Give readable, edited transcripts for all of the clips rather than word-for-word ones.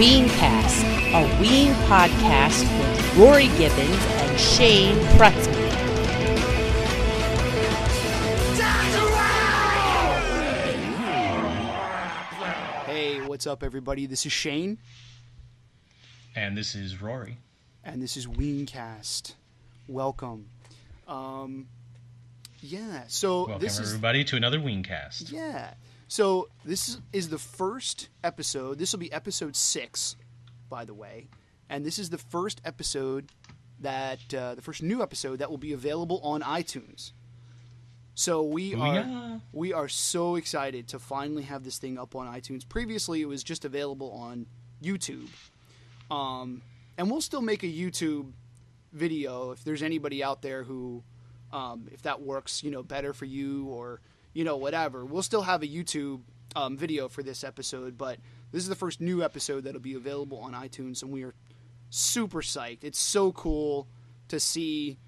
Weencast, a Ween podcast with Rory Gibbons and Shane Prutzman. Hey, what's up, everybody? This is Shane. And this is Rory. And this is Weencast. Welcome. Welcome everybody to another Weencast. Yeah. So this is the first episode. This will be episode 6, by the way. And this is the first episode the first new episode that will be available on iTunes. So we are so excited to finally have this thing up on iTunes. Previously, it was just available on YouTube. And we'll still make a YouTube video if there's anybody out there who, if that works, better for you or, whatever. We'll still have a YouTube video for this episode, but this is the first new episode that'll be available on iTunes, and we are super psyched. It's so cool to see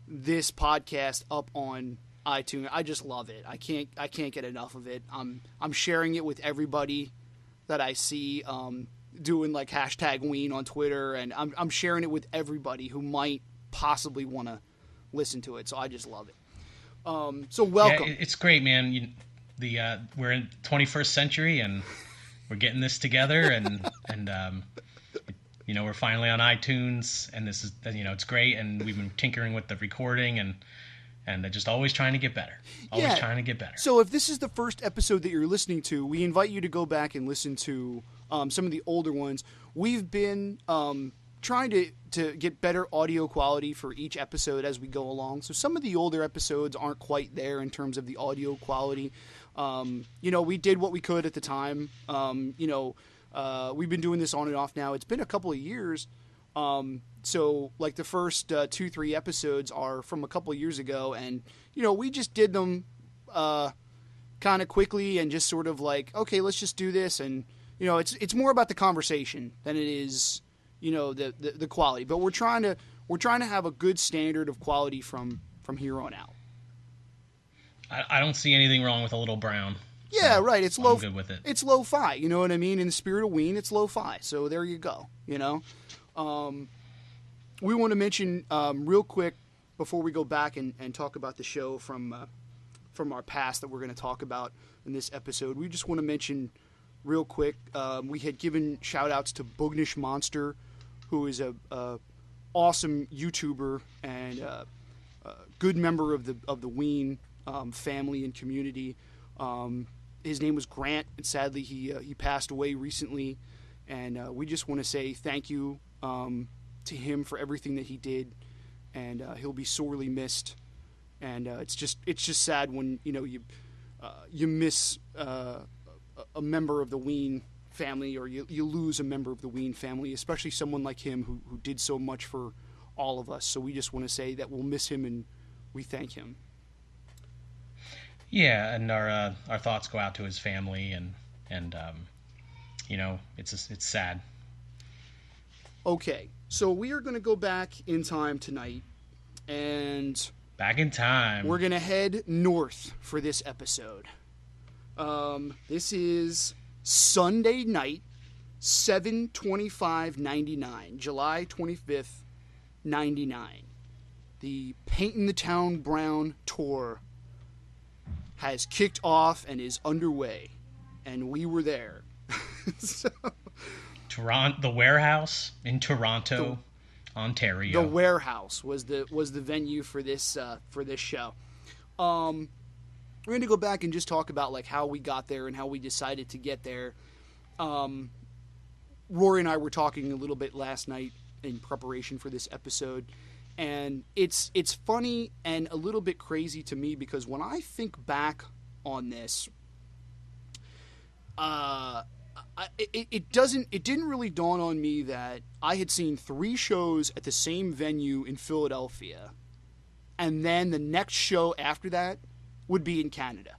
this podcast up on iTunes. I just love it. I can't get enough of it. I'm sharing it with everybody that I see doing like #Ween on Twitter, and I'm sharing it with everybody who might possibly want to listen to it. So I just love it. So welcome. Yeah, it's great, man. We're in 21st century, and we're getting this together, and we're finally on iTunes, and this is it's great, and we've been tinkering with the recording and just always trying to get better. Trying to get better. So if this is the first episode that you're listening to, we invite you to go back and listen to some of the older ones. We've been trying to get better audio quality for each episode as we go along. So some of the older episodes aren't quite there in terms of the audio quality. We did what we could at the time. We've been doing this on and off now. It's been a couple of years. So like the first 2-3 episodes are from a couple of years ago, and we just did them kind of quickly and just sort of like, okay, let's just do this, and it's more about the conversation than it is the quality. But we're trying to have a good standard of quality from here on out. I don't see anything wrong with a little brown. Yeah, so right. I'm good with it. It's lo-fi. You know what I mean? In the spirit of Ween, it's lo-fi. So there you go. We want to mention real quick before we go back and talk about the show from our past that we're going to talk about in this episode. We just want to mention real quick, we had given shout-outs to Boognish Monster, who is a awesome YouTuber and a good member of the Ween family and community. His name was Grant, and sadly he passed away recently. And we just want to say thank you to him for everything that he did, and he'll be sorely missed. And it's just sad when you miss a member of the Ween family, or you lose a member of the Ween family, especially someone like him who did so much for all of us. So we just want to say that we'll miss him, and we thank him. Yeah, and our thoughts go out to his family, and it's sad. Okay, so we are going to go back in time tonight, and back in time. We're going to head north for this episode. This is Sunday night, 7/25/99, July 25th, 99. The Paintin the Town Brown tour has kicked off and is underway, and we were there. So, the Warehouse in Toronto, Ontario. The Warehouse was the venue for this show. We're going to go back and just talk about like how we got there and how we decided to get there. Rory and I were talking a little bit last night in preparation for this episode, and it's funny and a little bit crazy to me because when I think back on this, it didn't really dawn on me that I had seen 3 shows at the same venue in Philadelphia, and then the next show after that would be in Canada.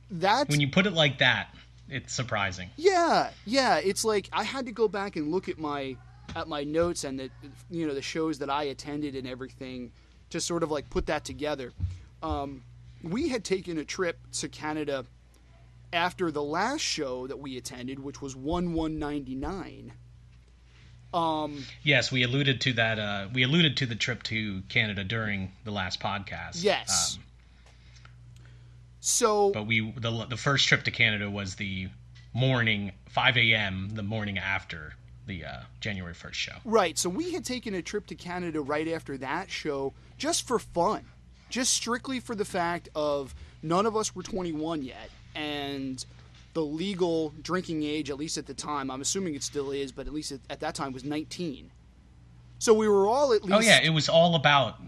That's when you put it like that, it's surprising. Yeah. It's like I had to go back and look at my notes and the shows that I attended and everything to sort of like put that together. We had taken a trip to Canada after the last show that we attended, which was 1/1/99. Yes, we alluded to that. We alluded to the trip to Canada during the last podcast. Yes. But the first trip to Canada was the morning, 5 a.m., the morning after the January 1st show. Right. So we had taken a trip to Canada right after that show just for fun. Just strictly for the fact of none of us were 21 yet. And the legal drinking age, at least at the time, I'm assuming it still is, but at least at that time was 19. So we were all at least... Oh, yeah. It was all about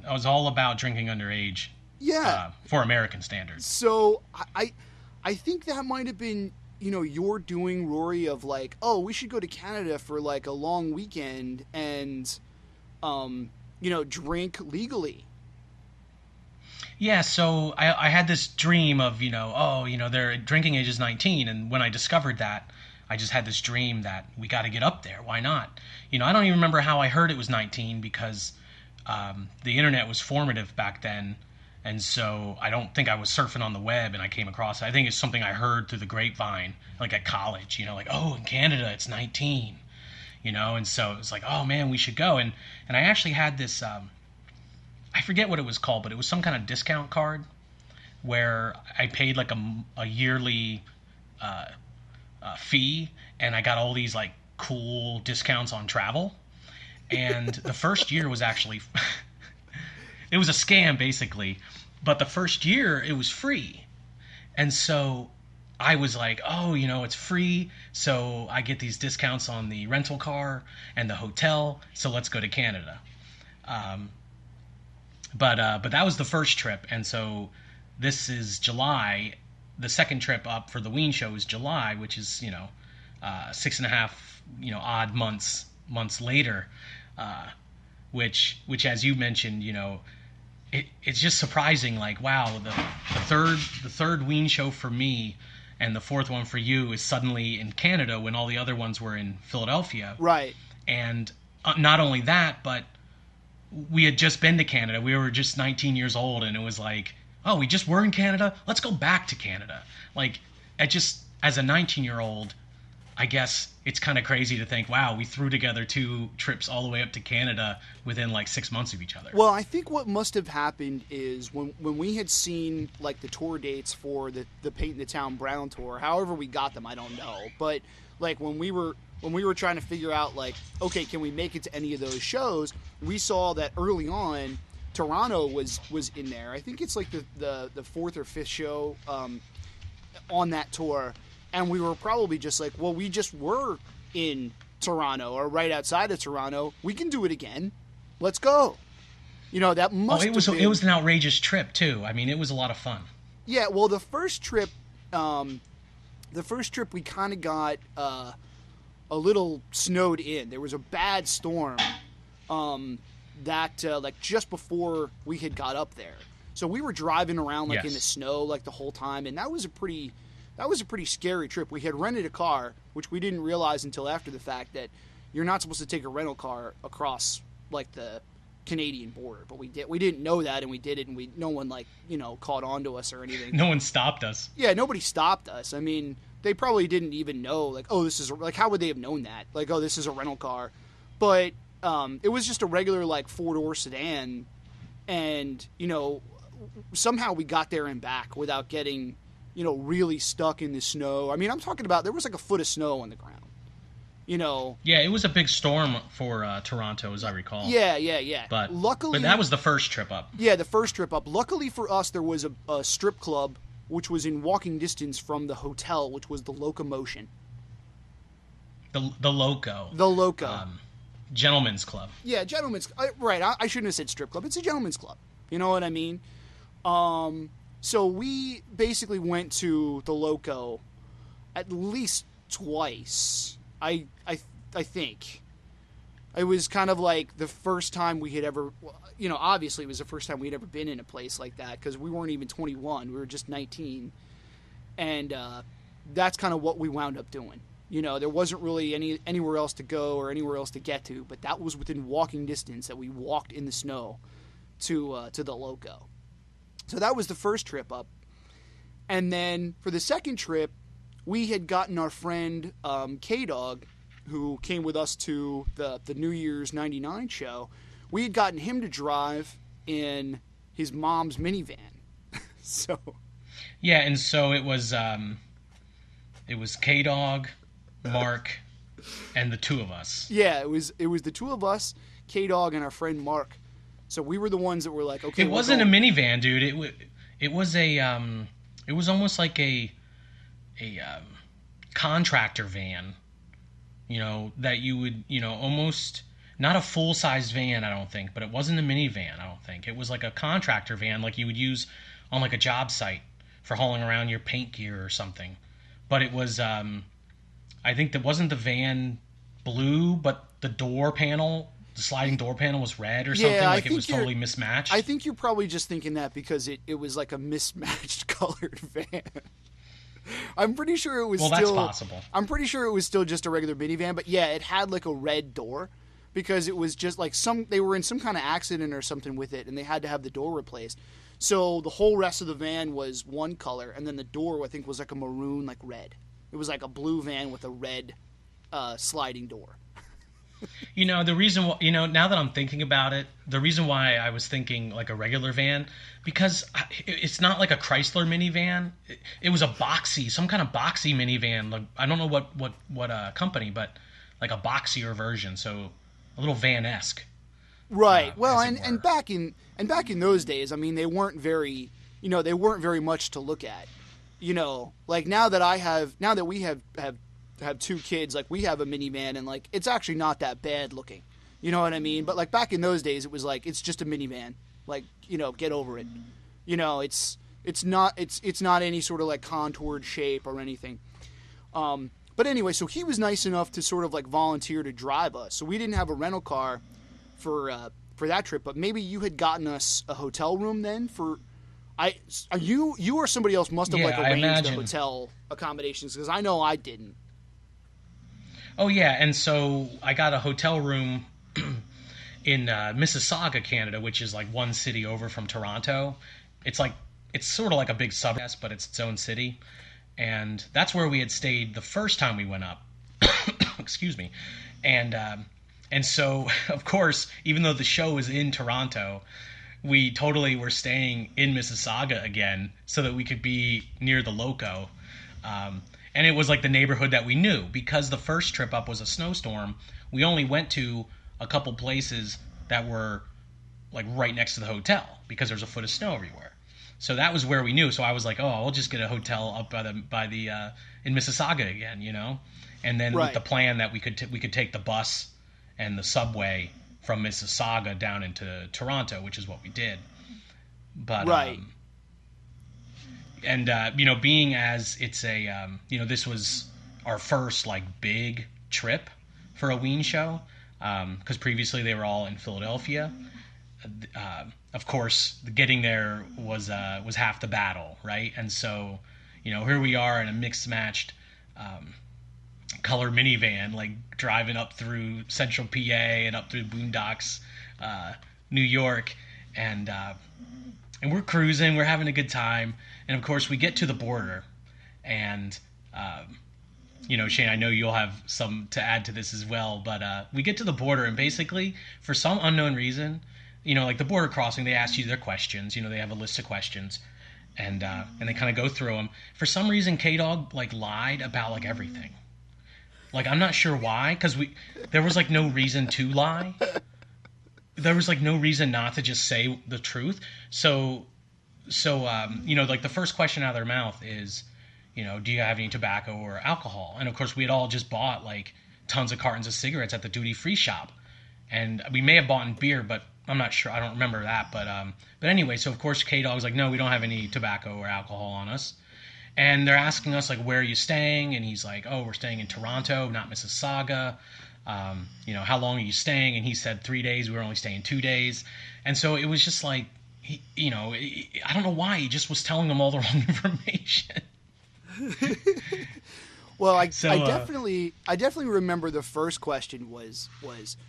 drinking underage. Yeah. For American standards. So I think that might have been, your doing, Rory, of like, oh, we should go to Canada for like a long weekend and, drink legally. Yeah, so I had this dream of, their drinking age is 19. And when I discovered that, I just had this dream that we got to get up there. Why not? I don't even remember how I heard it was 19 because the internet was formative back then. And so I don't think I was surfing on the web and I came across it. I think it's something I heard through the grapevine, like at college, like, oh, in Canada, it's 19, and so it's like, oh, man, we should go. And I actually had this, I forget what it was called, but it was some kind of discount card where I paid like a yearly fee and I got all these like cool discounts on travel. And the first year was actually... It was a scam, basically. But the first year, it was free. And so I was like, oh, it's free. So I get these discounts on the rental car and the hotel. So let's go to Canada. But that was the first trip. And so this is July. The second trip up for the Ween show is July, which is, 6.5, odd months later. Which, as you mentioned, it's just surprising. Like, wow, the third Ween show for me and the fourth one for you is suddenly in Canada when all the other ones were in Philadelphia. Right. And not only that, but we had just been to Canada. We were just 19 years old, and it was like, oh, we just were in Canada? Let's go back to Canada. Like, as a 19-year-old, I guess it's kind of crazy to think, wow, we threw together 2 trips all the way up to Canada within like 6 months of each other. Well, I think what must have happened is when we had seen like the tour dates for the Paintin the Town Brown tour, however we got them, I don't know. But like when we were trying to figure out like, okay, can we make it to any of those shows? We saw that early on Toronto was in there. I think it's like the 4th or 5th show on that tour. And we were probably just like, well, we just were in Toronto or right outside of Toronto. We can do it again. Let's go. That must have been... It was an outrageous trip, too. I mean, it was a lot of fun. Yeah, well, the first trip we kind of got a little snowed in. There was a bad storm that like just before we had got up there. So we were driving around like in the snow like the whole time, and that was a pretty scary trip. We had rented a car, which we didn't realize until after the fact that you're not supposed to take a rental car across like the Canadian border. But we did. We didn't know that, and we did it, and no one caught on to us or anything. No one stopped us. Yeah, nobody stopped us. I mean, they probably didn't even know like, oh, this is like, how would they have known that? Like, oh, this is a rental car. But it was just a regular like 4-door sedan, and somehow we got there and back without getting really stuck in the snow. I mean, I'm talking about there was like a foot of snow on the ground. Yeah, it was a big storm for Toronto, as I recall. Yeah. But luckily, that was the first trip up. Yeah, the first trip up. Luckily for us, there was a strip club which was in walking distance from the hotel, which was the Locomotion. The Loco. The Loco. Gentlemen's club. Yeah, gentlemen's. Right. I shouldn't have said strip club. It's a gentlemen's club. You know what I mean? So we basically went to the Loco at least twice. I think. It was kind of like the first time we had ever, obviously it was the first time we'd ever been in a place like that because we weren't even 21. We were just 19. And that's kind of what we wound up doing. There wasn't really anywhere else to go or anywhere else to get to, but that was within walking distance that we walked in the snow to the Loco. So that was the first trip up. And then for the second trip, we had gotten our friend K-Dog, who came with us to the New Year's '99 show. We had gotten him to drive in his mom's minivan. So yeah, and so it was K-Dog, Mark, and the two of us. Yeah, it was the two of us, K-Dog, and our friend Mark. So we were the ones that were like, okay. It wasn't a minivan, dude. It was it was almost like a contractor van. You know, that you would, almost not a full-sized van, I don't think, but it wasn't a minivan, I don't think. It was like a contractor van, like you would use on like a job site for hauling around your paint gear or something. But it was, I think that wasn't the van blue, but the sliding door panel was red or something. Like it was totally mismatched. I think you're probably just thinking that because it was like a mismatched colored van. I'm pretty sure it was that's possible. I'm pretty sure it was still just a regular minivan, but yeah, it had like a red door because it was just like they were in some kind of accident or something with it and they had to have the door replaced. So the whole rest of the van was one color and then the door I think was like a maroon, like red. It was like a blue van with a red sliding door. The reason why, now that I'm thinking about it, the reason why I was thinking like a regular van, because it's not like a Chrysler minivan. It was some kind of boxy minivan. Like, I don't know what company, but like a boxier version. So a little van-esque. Right. Well, and back in those days, I mean, they weren't very much to look at. Like now that we have two kids, like we have a minivan and like it's actually not that bad looking. You know what I mean? But like back in those days it was like it's just a minivan. Like, get over it. It's not any sort of like contoured shape or anything. But anyway, so he was nice enough to sort of like volunteer to drive us. So we didn't have a rental car for that trip, but maybe you had gotten us a hotel room then for you or somebody else must have arranged the hotel accommodations because I know I didn't. Oh, yeah, and so I got a hotel room in Mississauga, Canada, which is like one city over from Toronto. It's sort of like a big suburb, but it's its own city. And that's where we had stayed the first time we went up. Excuse me. And so, of course, even though the show was in Toronto, we totally were staying in Mississauga again so that we could be near the loco. And it was like the neighborhood that we knew because the first trip up was a snowstorm. We only went to a couple places that were like right next to the hotel because there's a foot of snow everywhere. So that was where we knew. So I was like, oh, I'll just get a hotel up by the in Mississauga again, and then with the plan that we could take the bus and the subway from Mississauga down into Toronto, which is what we did. But and being as it's a this was our first like big trip for a Ween show because previously they were all in Philadelphia. Of course, getting there was half the battle, right? And so here we are in a mixed matched color minivan, like driving up through Central PA and up through Boondocks, New York, and we're cruising, we're having a good time. And, of course, we get to the border, and, Shane, I know you'll have some to add to this as well, but we get to the border, and basically, for some unknown reason, like the border crossing, they ask you their questions. They have a list of questions, and they kind of go through them. For some reason, K-Dog, like, lied about, like, everything. Like, I'm not sure why, because there was, like, no reason to lie. There was, like, no reason not to just say the truth. So like the first question out of their mouth is, do you have any tobacco or alcohol? And of course we had all just bought like tons of cartons of cigarettes at the duty free shop. And we may have bought beer, but I'm not sure. I don't remember that. But anyway, so of course K-Dog's like, no, we don't have any tobacco or alcohol on us. And they're asking us like, where are you staying? And he's like, oh, we're staying in Toronto, not Mississauga. How long are you staying? And he said 3 days. We were only staying 2 days. And so it was just like, I don't know why he just was telling them all the wrong information. Well, I definitely remember the first question was,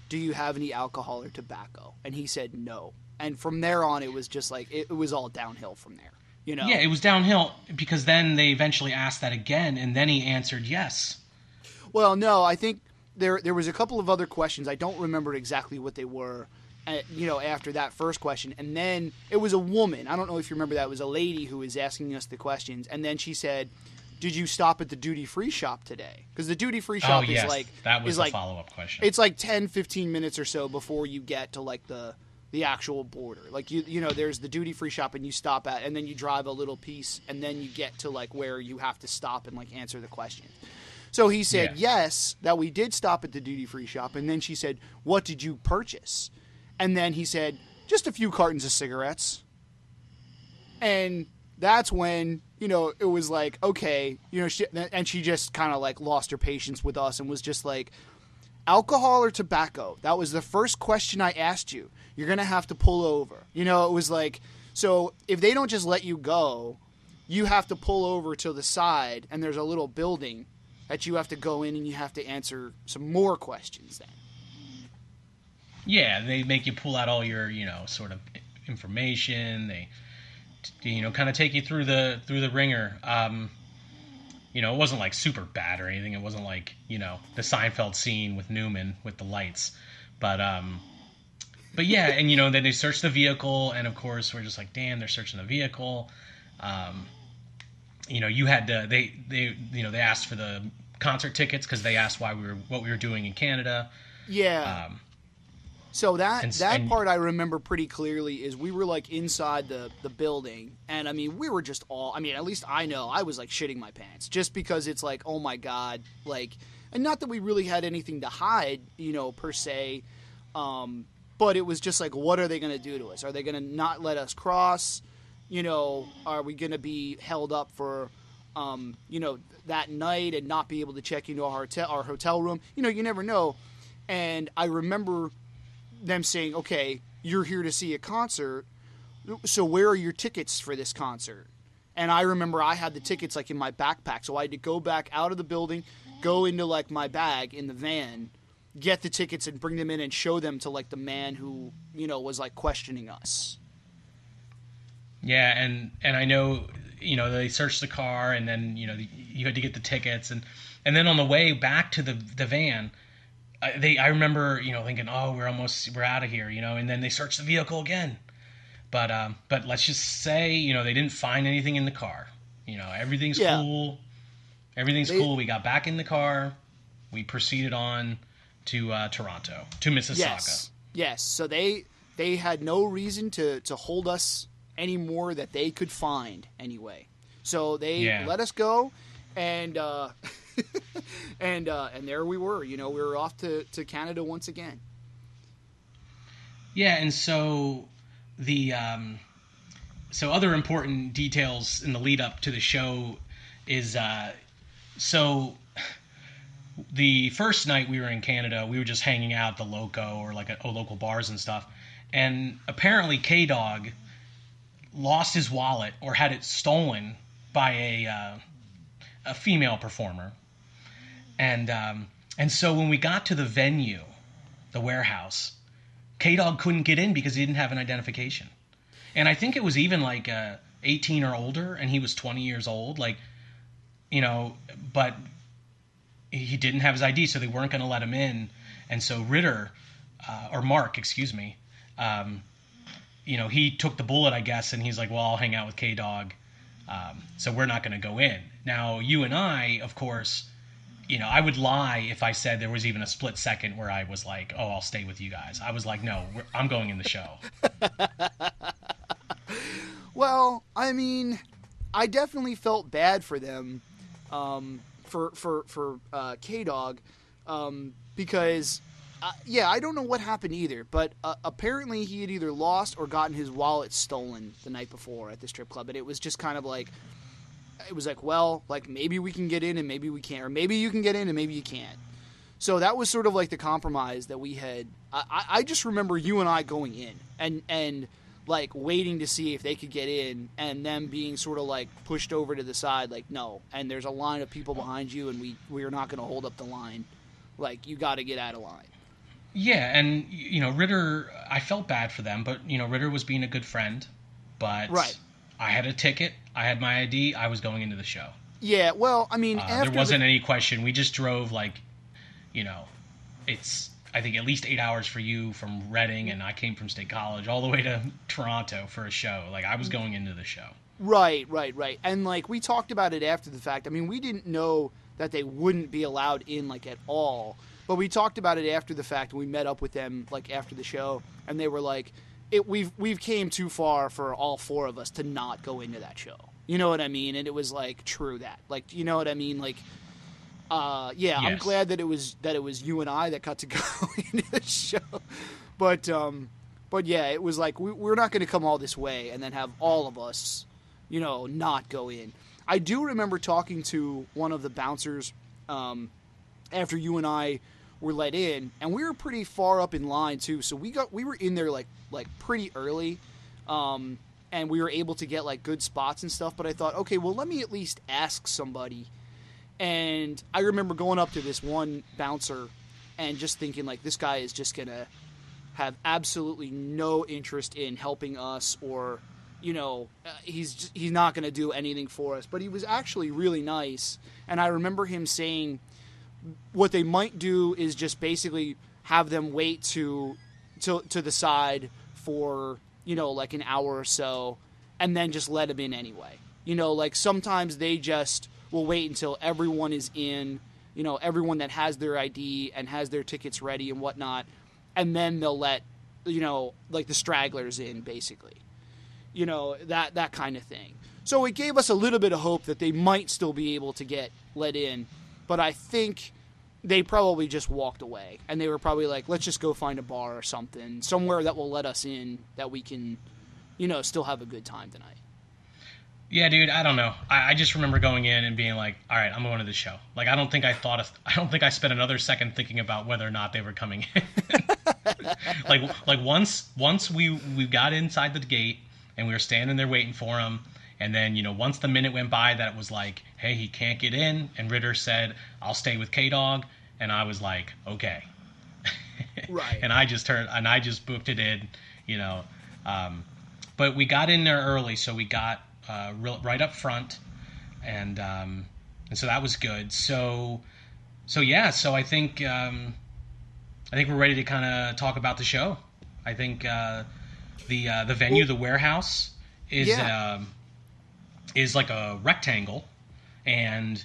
do you have any alcohol or tobacco? And he said no. And from there on, it was just like, it was all downhill from there. you know. Yeah, it was downhill because then they eventually asked that again, and then he answered yes. Well, no, I think there was a couple of other questions. I don't remember exactly what they were, after that first question. And then it was a woman. I don't know if you remember that. It was a lady who was asking us the questions. And then she said, did you stop at the duty-free shop today? Because the duty-free shop is like... that was is the like, follow-up question. It's like 10, 15 minutes or so before you get to like the actual border. Like, there's the duty-free shop and you stop at, and then you drive a little piece, and then you get to like where you have to stop and like answer the question. So he said yes, that we did stop at the duty-free shop, and then she said, what did you purchase? And then he said, just a few cartons of cigarettes. And that's when, it was like, okay, she just kind of like lost her patience with us and was just like, alcohol or tobacco? That was the first question I asked you. You're going to have to pull over. It was like, so if they don't just let you go, you have to pull over to the side, and there's a little building that you have to go in, and you have to answer some more questions then. Yeah, they make you pull out all your, sort of information. They, kind of take you through the ringer. It wasn't like super bad or anything. It wasn't like, the Seinfeld scene with Newman with the lights. But yeah, and then they search the vehicle, and of course we're just like, damn, they're searching the vehicle. You had to they asked for the concert tickets because they asked what we were doing in Canada. Yeah. So that part I remember pretty clearly is we were like inside the building, and I mean we were just at least I know I was like shitting my pants just because it's like, oh my God, like, and not that we really had anything to hide, per se, but it was just like, what are they going to do to us? Are they going to not let us cross? Are we going to be held up for that night and not be able to check into our hotel room? You never know. And I remember them saying, okay, you're here to see a concert, so where are your tickets for this concert? And I remember I had the tickets like in my backpack, so I had to go back out of the building, go into like my bag in the van, get the tickets and bring them in and show them to like the man who, was like questioning us. Yeah, and I know, they searched the car, and then, you had to get the tickets, and then on the way back to the van, I remember, thinking, oh, we're out of here, and then they searched the vehicle again. But let's just say, they didn't find anything in the car. Everything's cool. Everything's cool. We got back in the car. We proceeded on to Toronto, to Mississauga. Yes. So they had no reason to hold us any more that they could find anyway. So they let us go, and and there we were. We were off to Canada once again. Yeah, and so the so other important details in the lead up to the show is so the first night we were in Canada, we were just hanging out at the Loco or like at local bars and stuff, and apparently K-Dog lost his wallet or had it stolen by a female performer, and so when we got to the venue, the warehouse, K-Dog couldn't get in because he didn't have an identification. And I think it was even like 18 or older, and he was 20 years old, like, but he didn't have his ID, so they weren't going to let him in. And so Ritter, or Mark, excuse me, he took the bullet, I guess, and he's like, well, I'll hang out with K-Dog, so we're not going to go in. Now, you and I, of course, I would lie if I said there was even a split second where I was like, oh, I'll stay with you guys. I was like, no, I'm going in the show. Well, I mean, I definitely felt bad for them, for K-Dog, because, I don't know what happened either, but apparently he had either lost or gotten his wallet stolen the night before at the strip club, and it was just kind of like, well, like, maybe we can get in and maybe we can't, or maybe you can get in and maybe you can't. So that was sort of like the compromise that we had. I just remember you and I going in and like waiting to see if they could get in, and them being sort of like pushed over to the side, like, no, and there's a line of people behind you, and we are not going to hold up the line. Like, you got to get out of line. Yeah, and Ritter, I felt bad for them, but Ritter was being a good friend, but right. I had a ticket, I had my ID, I was going into the show. Yeah, well, I mean, after there wasn't any question. We just drove it's I think at least 8 hours for you from Reading, and I came from State College all the way to Toronto for a show. Like, I was going into the show. Right. And, like, we talked about it after the fact. I mean, we didn't know that they wouldn't be allowed in, like, at all. But we talked about it after the fact, and we met up with them, like, after the show, and they were like, we've came too far for all four of us to not go into that show. You know what I mean? And it was, like, true that. Like, you know what I mean? Like, yeah, yes. I'm glad that it was you and I that got to go into the show. But yeah, it was like, we're not going to come all this way and then have all of us, you know, not go in. I do remember talking to one of the bouncers after you and I were let in, and we were pretty far up in line too. So we were in there like pretty early, and we were able to get like good spots and stuff. But I thought, okay, well, let me at least ask somebody. And I remember going up to this one bouncer and just thinking like, this guy is just gonna have absolutely no interest in helping us, or, you know, he's not going to do anything for us. But he was actually really nice. And I remember him saying what they might do is just basically have them wait to the side for, you know, like an hour or so, and then just let him in anyway. You know, like sometimes they just will wait until everyone is in, you know, everyone that has their ID and has their tickets ready and whatnot, and then they'll let, you know, like the stragglers in, basically. You know, that kind of thing. So it gave us a little bit of hope that they might still be able to get let in, but I think they probably just walked away, and they were probably like, let's just go find a bar or something, somewhere that will let us in, that we can, you know, still have a good time tonight. Yeah, dude, I don't know. I just remember going in and being like, all right, I'm going to the show. Like, I don't think I spent another second thinking about whether or not they were coming in. like once we got inside the gate and we were standing there waiting for him, and then, you know, once the minute went by that it was like, hey, he can't get in, and Ritter said, I'll stay with K-Dog, and I was like, okay. Right. And I just booked it in, you know. But we got in there early, so we got right up front, and so that was good. So I think we're ready to kind of talk about the show. I think the venue, the warehouse, is like a rectangle, and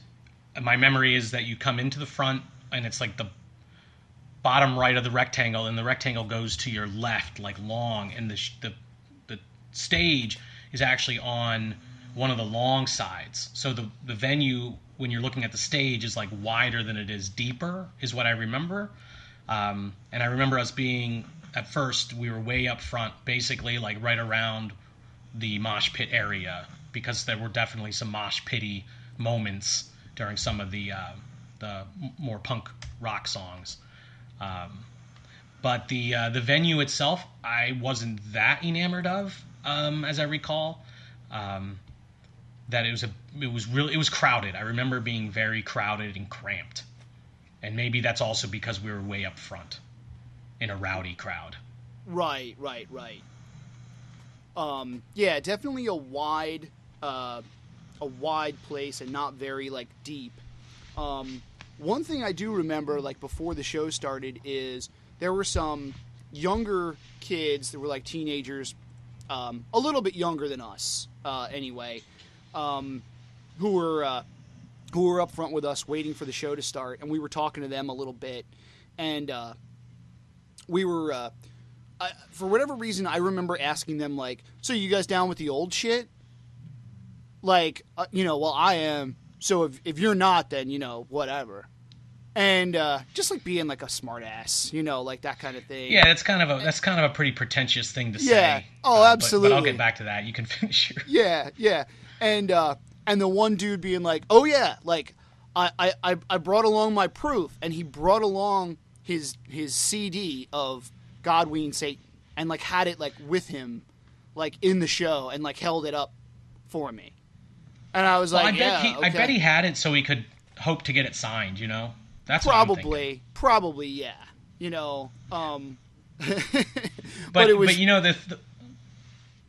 my memory is that you come into the front, and it's like the bottom right of the rectangle, and the rectangle goes to your left, like long, and the stage is actually on one of the long sides. So the venue, when you're looking at the stage, is like wider than it is deeper, is what I remember. And I remember us being, at first, we were way up front, basically like right around the mosh pit area, because there were definitely some mosh pitty moments during some of the more punk rock songs. But the venue itself, I wasn't that enamored of, as I recall. That it was crowded. I remember being very crowded and cramped. And maybe that's also because we were way up front in a rowdy crowd. Right. Yeah, definitely a wide place and not very like deep. One thing I do remember, like before the show started, is there were some younger kids that were like teenagers, a little bit younger than us, anyway, who were up front with us waiting for the show to start, and we were talking to them a little bit, and we were, for whatever reason, I remember asking them, like, so you guys down with the old shit? Like, you know, well, I am, so if you're not, then, you know, whatever. And just like being like a smart ass, you know, like that kind of thing. Yeah, that's kind of a pretty pretentious thing to say. Yeah. Oh, absolutely. But I'll get back to that. You can finish your. Yeah. And the one dude being like, oh yeah, like I brought along my proof, and he brought along his CD of God, Ween, Satan, and like had it like with him, like in the show, and like held it up for me. And I was like, I bet he had it so he could hope to get it signed, you know? That's probably, yeah. You know, but it was. But you know, the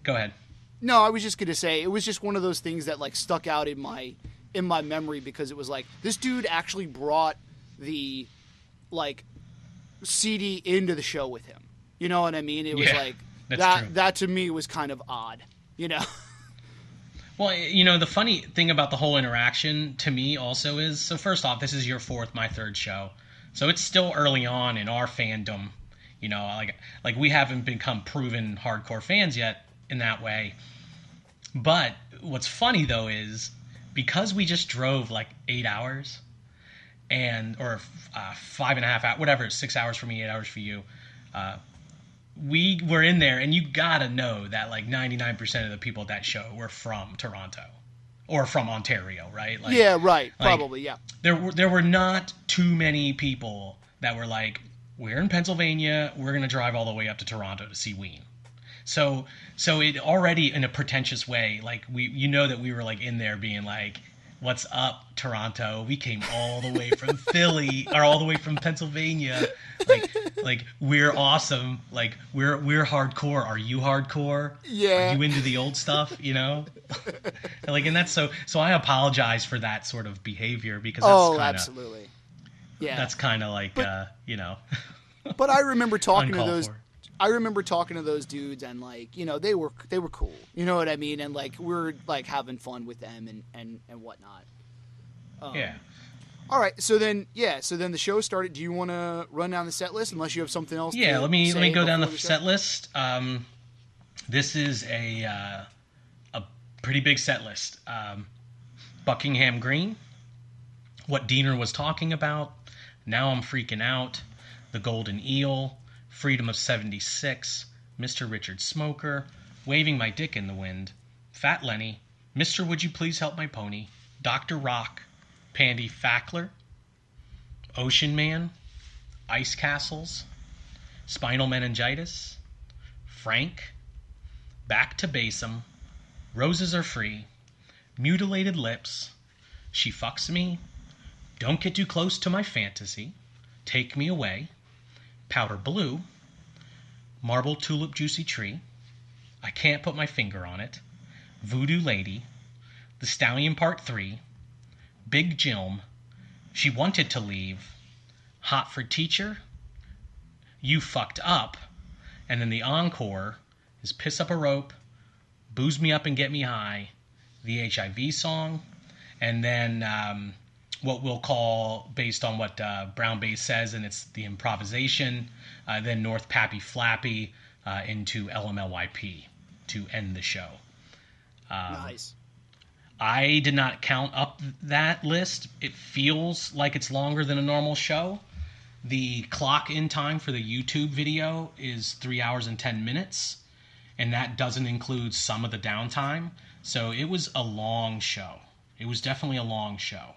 go ahead. No, I was just gonna say it was just one of those things that like stuck out in my memory because it was like this dude actually brought the like CD into the show with him. You know what I mean? It was like that to me was kind of odd. You know. Well, you know, the funny thing about the whole interaction to me also is, so first off, this is your fourth, my third show. So it's still early on in our fandom. You know, like we haven't become proven hardcore fans yet in that way. But what's funny, though, is because we just drove like 8 hours or 5.5 hours, whatever, 6 hours for me, 8 hours for you, we were in there, and you gotta know that like 99% of the people at that show were from Toronto or from Ontario, right? Like, yeah, right. Probably, yeah. There were not too many people that were like, we're in Pennsylvania, we're gonna drive all the way up to Toronto to see Ween. So it already in a pretentious way, like you know that we were like in there being like, what's up, Toronto? We came all the way from Philly or all the way from Pennsylvania. Like we're awesome. Like we're hardcore. Are you hardcore? Yeah. Are you into the old stuff? You know. And that's so. I apologize for that sort of behavior because that's absolutely. Yeah. That's kind of like you know. But I remember talking to those. I remember talking to those dudes and like, you know, they were cool. You know what I mean? And like we're like having fun with them and whatnot. Yeah. All right. So then the show started. Do you want to run down the set list unless you have something else? Yeah. Let me go down the set list. This is a pretty big set list. Buckingham Green. What Diener was talking about. Now I'm freaking out. The Golden Eel. Freedom of 76, Mr. Richard Smoker, Waving My Dick in the Wind, Fat Lenny, Mr. Would You Please Help My Pony, Dr. Rock, Pandy Fackler, Ocean Man, Ice Castles, Spinal Meningitis, Frank, Back to Basim, Roses Are Free, Mutilated Lips, She Fucks Me, Don't Get Too Close to My Fantasy, Take Me Away, Powder Blue, Marble Tulip Juicy Tree, I Can't Put My Finger on It, Voodoo Lady, The Stallion Part 3, Big Jilm, She Wanted to Leave, Hot for Teacher, You Fucked Up, and then the encore is Piss Up a Rope, Booze Me Up and Get Me High, the HIV song, and then what we'll call, based on what Brown Bass says, and it's the improvisation, then North Pappy Flappy into LMLYP to end the show. Nice. I did not count up that list. It feels like it's longer than a normal show. The clock in time for the YouTube video is 3 hours and 10 minutes, and that doesn't include some of the downtime. So it was a long show. It was definitely a long show.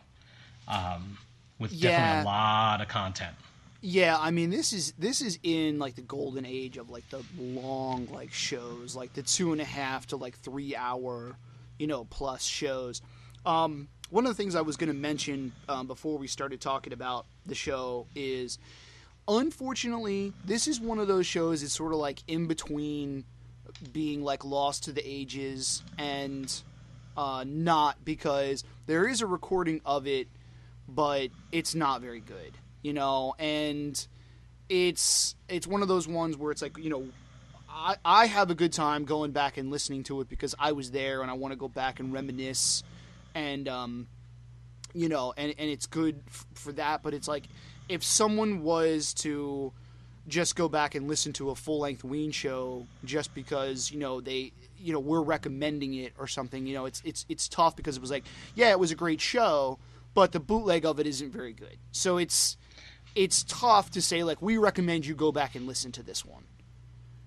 With definitely a lot of content. Yeah, I mean this is in like the golden age of like the long like shows, like the 2.5 to like 3 hour, you know, plus shows. One of the things I was going to mention before we started talking about the show is, unfortunately, this is one of those shows that's sort of like in between being like lost to the ages and not, because there is a recording of it, but it's not very good, you know, and it's one of those ones where it's like, you know, I have a good time going back and listening to it because I was there and I want to go back and reminisce and, you know, and it's good for that, but it's like, if someone was to just go back and listen to a full-length Ween show just because, you know, we're recommending it or something, you know, it's tough because it was like, yeah, it was a great show, but the bootleg of it isn't very good. So it's tough to say, like, we recommend you go back and listen to this one.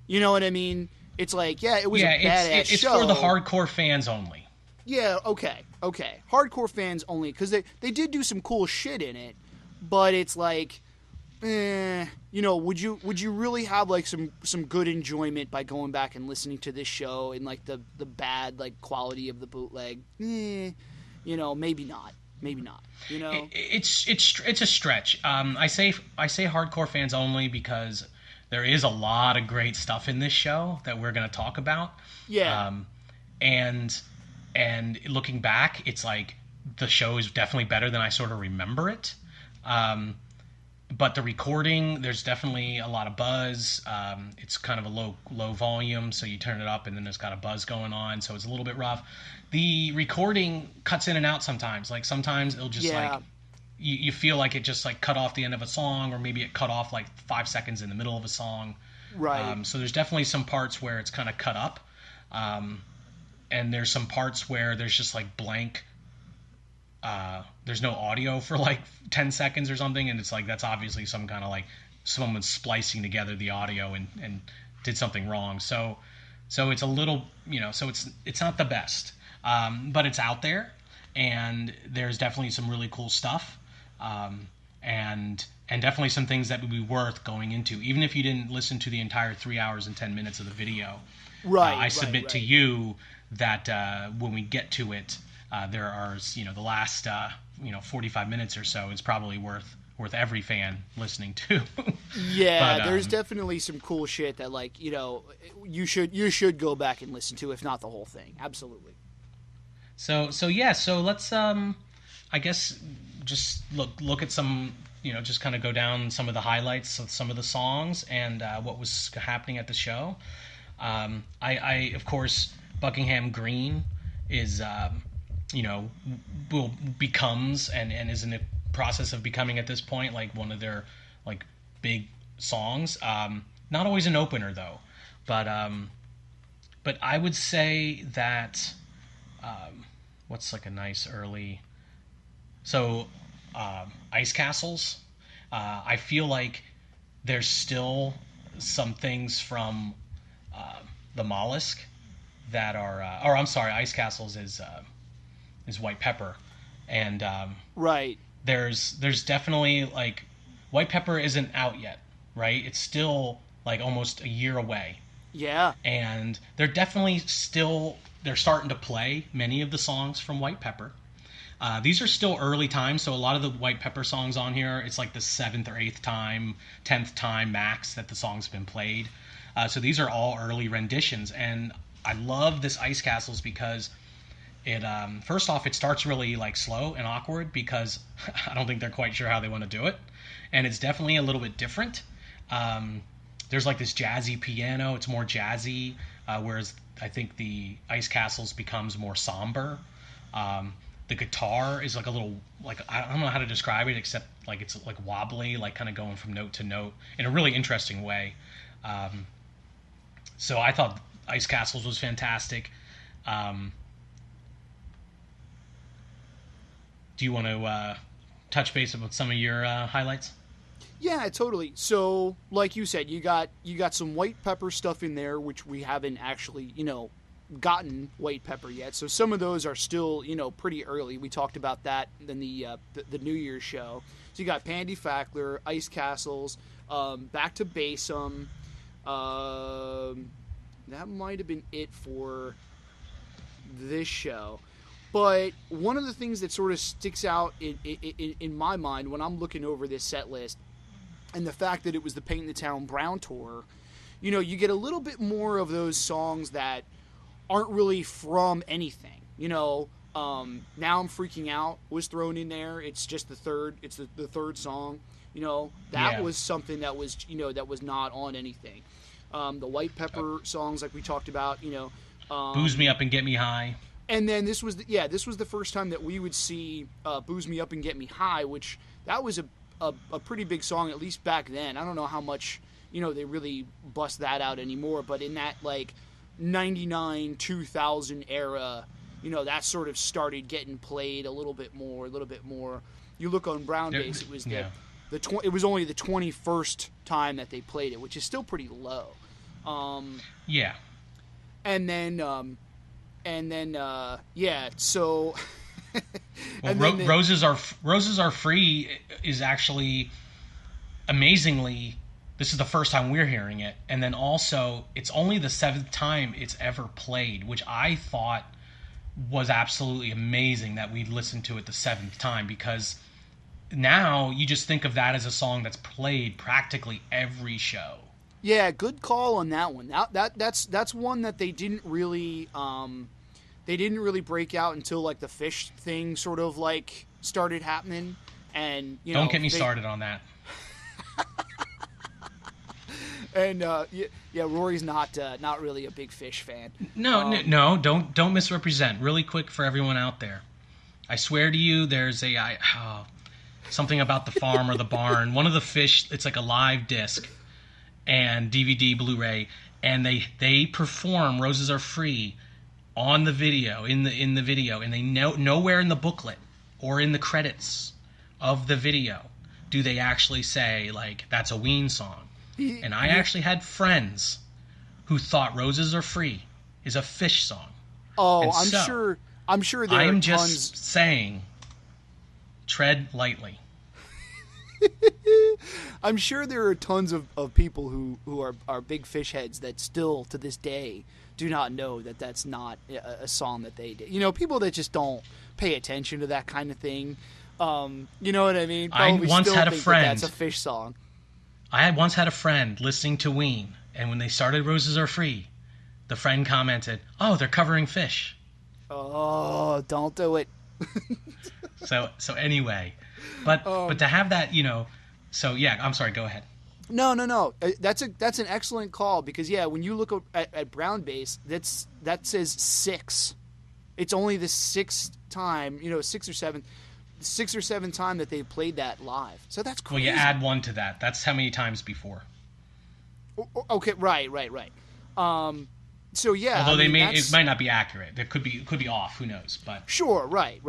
You know what I mean? It's like, yeah, it was a badass show. It's for the hardcore fans only. Yeah, okay. Hardcore fans only, because they did do some cool shit in it, but it's like, you know, would you really have, like, some good enjoyment by going back and listening to this show in, like, the bad, like, quality of the bootleg? You know, maybe not. Maybe not. You know, it's a stretch. I say hardcore fans only because there is a lot of great stuff in this show that we're going to talk about. Yeah. and looking back, it's like the show is definitely better than I sort of remember it. But the recording, there's definitely a lot of buzz. It's kind of a low volume, so you turn it up and then there's got a buzz going on, so it's a little bit rough. The recording cuts in and out sometimes. Like sometimes it'll just like you feel like it just like cut off the end of a song, or maybe it cut off like 5 seconds in the middle of a song. Right. So there's definitely some parts where it's kind of cut up, and there's some parts where there's just like blank. There's no audio for like 10 seconds or something, and it's like that's obviously some kind of like someone splicing together the audio and did something wrong. So it's a little, so it's not the best, but it's out there, and there's definitely some really cool stuff, and definitely some things that would be worth going into, even if you didn't listen to the entire 3 hours and 10 minutes of the video. Right. I submit to you that when we get to it, there are, the last 45 minutes or so is probably worth every fan listening to. Yeah, but, there's definitely some cool shit that you should go back and listen to, if not the whole thing. Absolutely. So let's I guess just look at some, just kind of go down some of the highlights of some of the songs and what was happening at the show. I of course, Buckingham Green is becomes and is in the process of becoming at this point like one of their like big songs. Not always an opener though, but I would say that what's like a nice early. So Ice Castles. I feel like there's still some things from the Mollusk that are, or I'm sorry, Ice Castles is White Pepper, and right. There's definitely like White Pepper isn't out yet, right? It's still like almost a year away. Yeah. And they're definitely they're starting to play many of the songs from White Pepper. These are still early times, so a lot of the White Pepper songs on here, it's like the 7th or 8th time, 10th time max that the song's been played. So these are all early renditions, and I love this Ice Castles because it first off, it starts really like slow and awkward because I don't think they're quite sure how they want to do it, and it's definitely a little bit different. There's like this jazzy piano; it's more jazzy, whereas I think the Ice Castles becomes more somber. The guitar is like a little like I don't know how to describe it except like it's like wobbly, like kind of going from note to note in a really interesting way. So I thought Ice Castles was fantastic. Do you want to touch base about some of your highlights? Yeah, totally. So, like you said, you got some White Pepper stuff in there, which we haven't actually, gotten White Pepper yet. So some of those are still, pretty early. We talked about that in the New Year's show. So you got Pandy Fackler, Ice Castles, Back to Basem. That might have been it for this show. But one of the things that sort of sticks out in my mind when I'm looking over this set list, and the fact that it was the Paint in the Town Brown tour, you get a little bit more of those songs that aren't really from anything. Now I'm Freaking Out was thrown in there. It's just the third song. That was something that was that was not on anything. The White Pepper songs, like we talked about, Booze Me Up and Get Me High. And then this was the first time that we would see Booze Me Up and Get Me High, which that was a pretty big song, at least back then. I don't know how much they really bust that out anymore, but in that like 99 2000 era, that sort of started getting played a little bit more. You look on Brown Bass, it was it was only the 21st time that they played it, which is still pretty low. And then so well, Roses Are Free is actually amazingly, this is the first time we're hearing it, and then also it's only the 7th time it's ever played, which I thought was absolutely amazing that we listened to it the 7th time, because now you just think of that as a song that's played practically every show. Yeah, good call on that one. That's one that they didn't really they didn't really break out until like the fish thing sort of like started happening. And don't get me started on that. And Rory's not really a big Fish fan. No, don't misrepresent. Really quick for everyone out there, I swear to you, there's something about the farm or the barn. One of the Fish, it's like a live disc and DVD, Blu-ray, and they perform "Roses Are Free" on the video in the video, and they nowhere in the booklet or in the credits of the video do they actually say like that's a Ween song. And I actually had friends who thought "Roses Are Free" is a Fish song. Oh, and I'm sure there I am are just tons... saying, tread lightly. I'm sure there are tons of people who are big Fish heads that still to this day do not know that that's not a song that they did. People that just don't pay attention to that kind of thing. You know what I mean? Probably I once still had a think friend. that's a Fish song. I once had a friend listening to Ween, and when they started "Roses Are Free," the friend commented, "Oh, they're covering Fish." Oh, don't do it. So anyway, but to have that, so yeah, I'm sorry. Go ahead. No. That's an excellent call because when you look at Brown Bass, that says 6. It's only the sixth time, 6 or 7 time that they played that live. So that's crazy. Well, you add 1 to that. That's how many times before. Okay, right. So yeah, although it might not be accurate. It could be off. Who knows? But sure, right.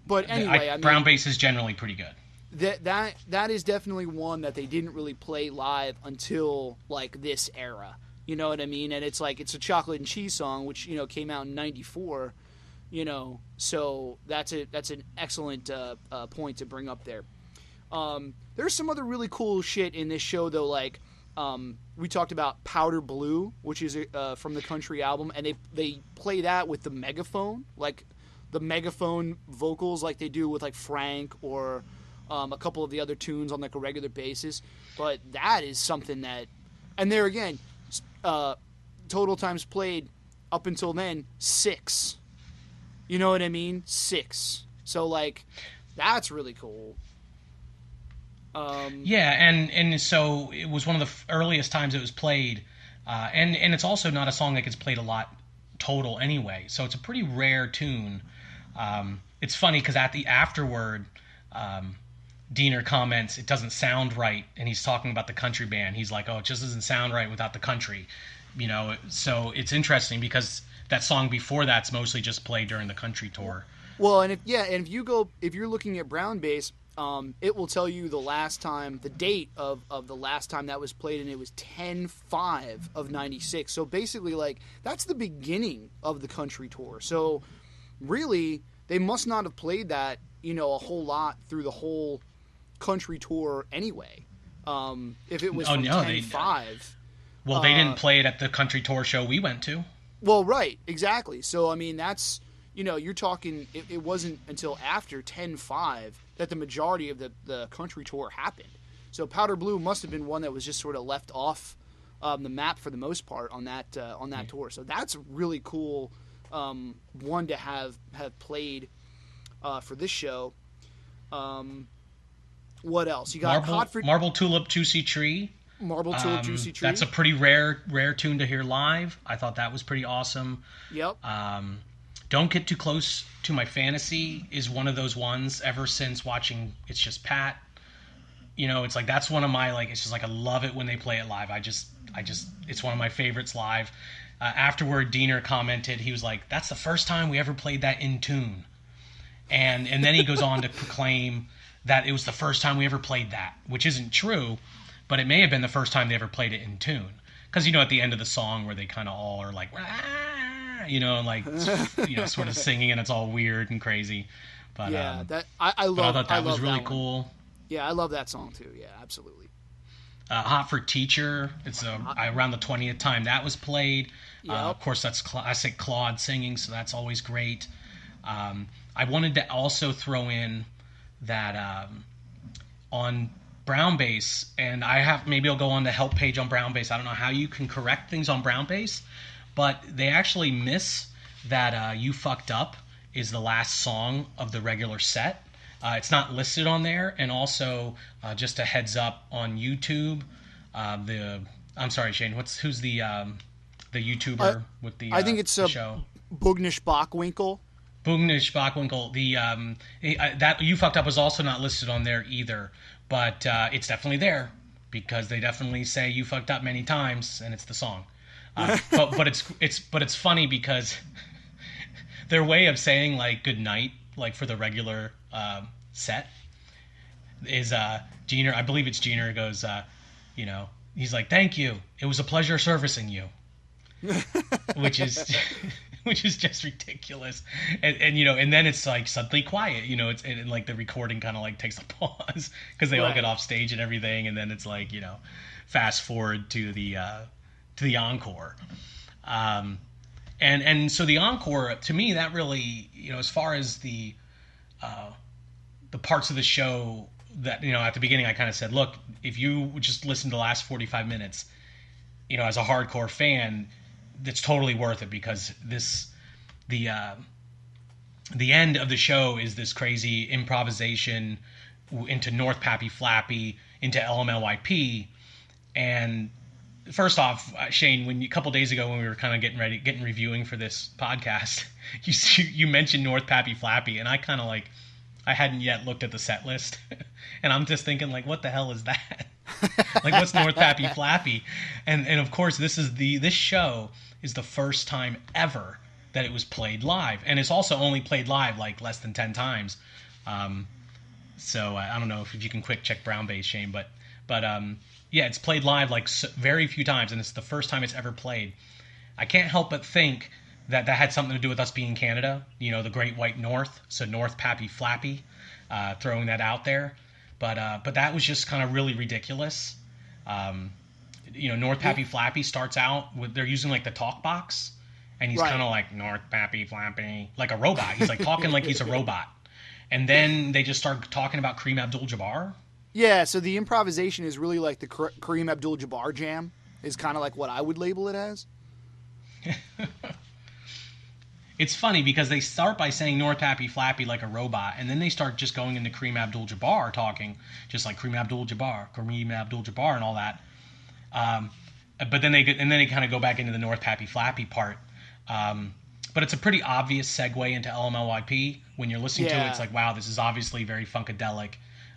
But anyway, Brown Bass is generally pretty good. That is definitely one that they didn't really play live until like this era. You know what I mean? And it's like it's a Chocolate and Cheese song, which came out in '94. So that's an excellent point to bring up there. There's some other really cool shit in this show though, like we talked about Powder Blue, which is from the Country album, and they play that with the megaphone, like the megaphone vocals, like they do with like Frank or a couple of the other tunes on like a regular basis. But that is something that, and there again, total times played up until then 6. You know what I mean? 6. So like, that's really cool. Yeah, and so it was one of the earliest times it was played, and it's also not a song that gets played a lot total anyway. So it's a pretty rare tune. It's funny because at the afterward, Diener comments it doesn't sound right, and he's talking about the country band. He's like, "Oh, it just doesn't sound right without the country," So it's interesting because that song before that's mostly just played during the country tour. Well, and if you're looking at Brown Bass, it will tell you the date of the last time that was played, and it was 10/5 of '96. So basically, like that's the beginning of the country tour. So really, they must not have played that a whole lot through the whole country tour anyway. If it was from 10/5. Well, they didn't play it at the country tour show we went to. Well, right, exactly. So, I mean, that's, you're talking, it wasn't until after 10/5 that the majority of the country tour happened. So Powder Blue must have been one that was just sort of left off the map for the most part on that tour. So that's really cool one to have played for this show. What else? You got Marble Tulip Juicy Tree. Marble Tulip Juicy Tree. That's a pretty rare tune to hear live. I thought that was pretty awesome. Yep. Don't Get Too Close to My Fantasy is one of those ones ever since watching It's Just Pat. It's like that's one of my it's just like I love it when they play it live. I just it's one of my favorites live. Afterward, Diener commented, he was like, "That's the first time we ever played that in tune," and then he goes on to proclaim that it was the first time we ever played that, which isn't true. But it may have been the first time they ever played it in tune. Because, at the end of the song where they kind of all are like, sort of singing and it's all weird and crazy. But yeah, I thought that was really cool. Yeah, I love that song too. Yeah, absolutely. Hot for Teacher. It's around the 20th time that was played. Yep. Of course, that's classic Claude singing, so that's always great. I wanted to also throw in that on Brown Bass, and maybe I'll go on the help page on Brown Bass. I don't know how you can correct things on Brown Bass, but they actually miss that You Fucked Up is the last song of the regular set. It's not listed on there, and also just a heads up on YouTube. I'm sorry, Shane. Who's the YouTuber with the I think it's the show? Bugnish Bockwinkel. Bugnish Bockwinkel. That You Fucked Up was also not listed on there either, but it's definitely there because they definitely say You Fucked Up many times, and it's the song. But it's funny because their way of saying like good night, like for the regular set, is Jeaner. I believe it's Jeaner goes, he's like, "Thank you. It was a pleasure servicing you," which is just ridiculous. And then it's like suddenly quiet. And like the recording kind of like takes a pause because they all get off stage and everything, and then it's like fast forward to the encore. And so the encore, to me, that really, as far as the parts of the show that, at the beginning I kind of said, look, if you would just listen to the last 45 minutes, as a hardcore fan, it's totally worth it because the end of the show is this crazy improvisation into North Pappy Flappy, into LMLYP. And first off, Shane, a couple days ago when we were kind of getting reviewing for this podcast, you mentioned North Pappy Flappy, and I kind of I hadn't yet looked at the set list, and I'm just thinking like, what the hell is that? Like, what's North Pappy Flappy? And of course, this show is the first time ever that it was played live, and it's also only played live like less than 10 times. So I don't know if you can quick check Brown Base, Shane, but yeah, it's played live like very few times, and it's the first time it's ever played. I can't help but think that had something to do with us being Canada, the Great White North, so North Pappy Flappy, throwing that out there. But that was just kind of really ridiculous. North Pappy Flappy starts out with, they're using like the talk box, and he's kind of like, North Pappy Flappy, like a robot. He's like talking like he's a robot. And then they just start talking about Kareem Abdul-Jabbar. Yeah, so the improvisation is really like the Kareem Abdul-Jabbar jam, is kind of like what I would label it as. It's funny because they start by saying North Pappy Flappy like a robot, and then they start just going into Kareem Abdul-Jabbar talking, just like Kareem Abdul-Jabbar, and all that. But then they kind of go back into the North Pappy Flappy part. But it's a pretty obvious segue into LMLYP. When you're listening to it, it's like, wow, this is obviously very funkadelic.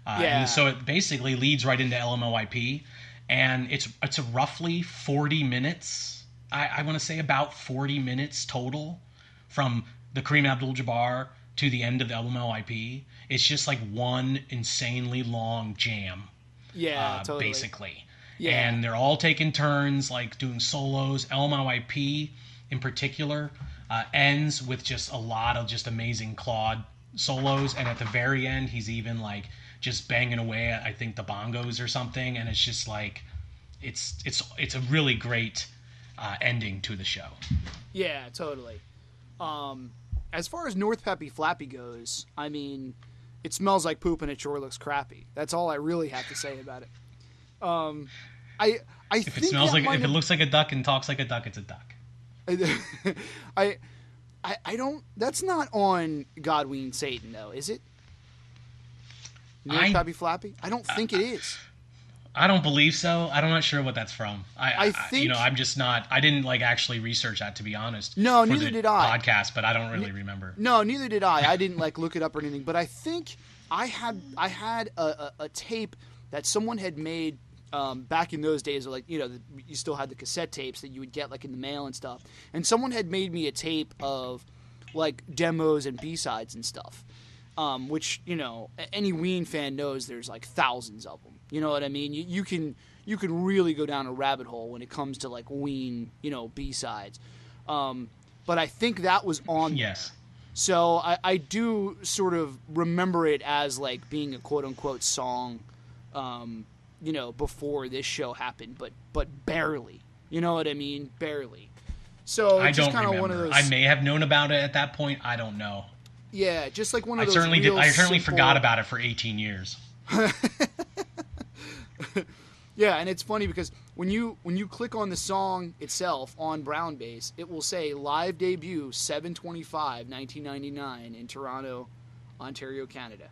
And so it basically leads right into LMLYP, and it's a roughly 40 minutes. I want to say about 40 minutes total from the Kareem Abdul-Jabbar to the end of the LMLYP. It's just like one insanely long jam. Yeah, totally. Basically. Yeah. And they're all taking turns like doing solos. LMLYP in particular ends with just a lot of just amazing Claude solos, and at the very end he's even like just banging away at, I think, the bongos or something, and it's just like it's a really great ending to the show. Yeah, totally. As far as North Pappy Flappy goes, I mean, it smells like poop and it sure looks crappy. That's all I really have to say about it. If it smells like, if it looks like a duck and talks like a duck, it's a duck. I don't. That's not on Godween Satan, though, is it? North Pappy Flappy? I don't think it is. I don't believe so. I'm not sure what that's from. I think, I'm just not. I didn't actually research that, to be honest. No, neither did I. Podcast, but I don't really remember. No, neither did I. I didn't look it up or anything. But I think I had a tape that someone had made back in those days. Like, you still had the cassette tapes that you would get in the mail and stuff. And someone had made me a tape of demos and B-sides and stuff. Which, any Ween fan knows there's thousands of them. You know what I mean? You can really go down a rabbit hole when it comes to Ween, B-sides. But I think that was on there. So I do sort of remember it as being a quote unquote song, before this show happened, but barely. You know what I mean? Barely. So I it's just don't kind of remember. one of those. I may have known about it at that point. I don't know. Yeah, just one of those. I certainly forgot about it for 18 years. Yeah, and it's funny because when you click on the song itself on Brown Bass, it will say live debut 7/25/1999 in Toronto, Ontario, Canada.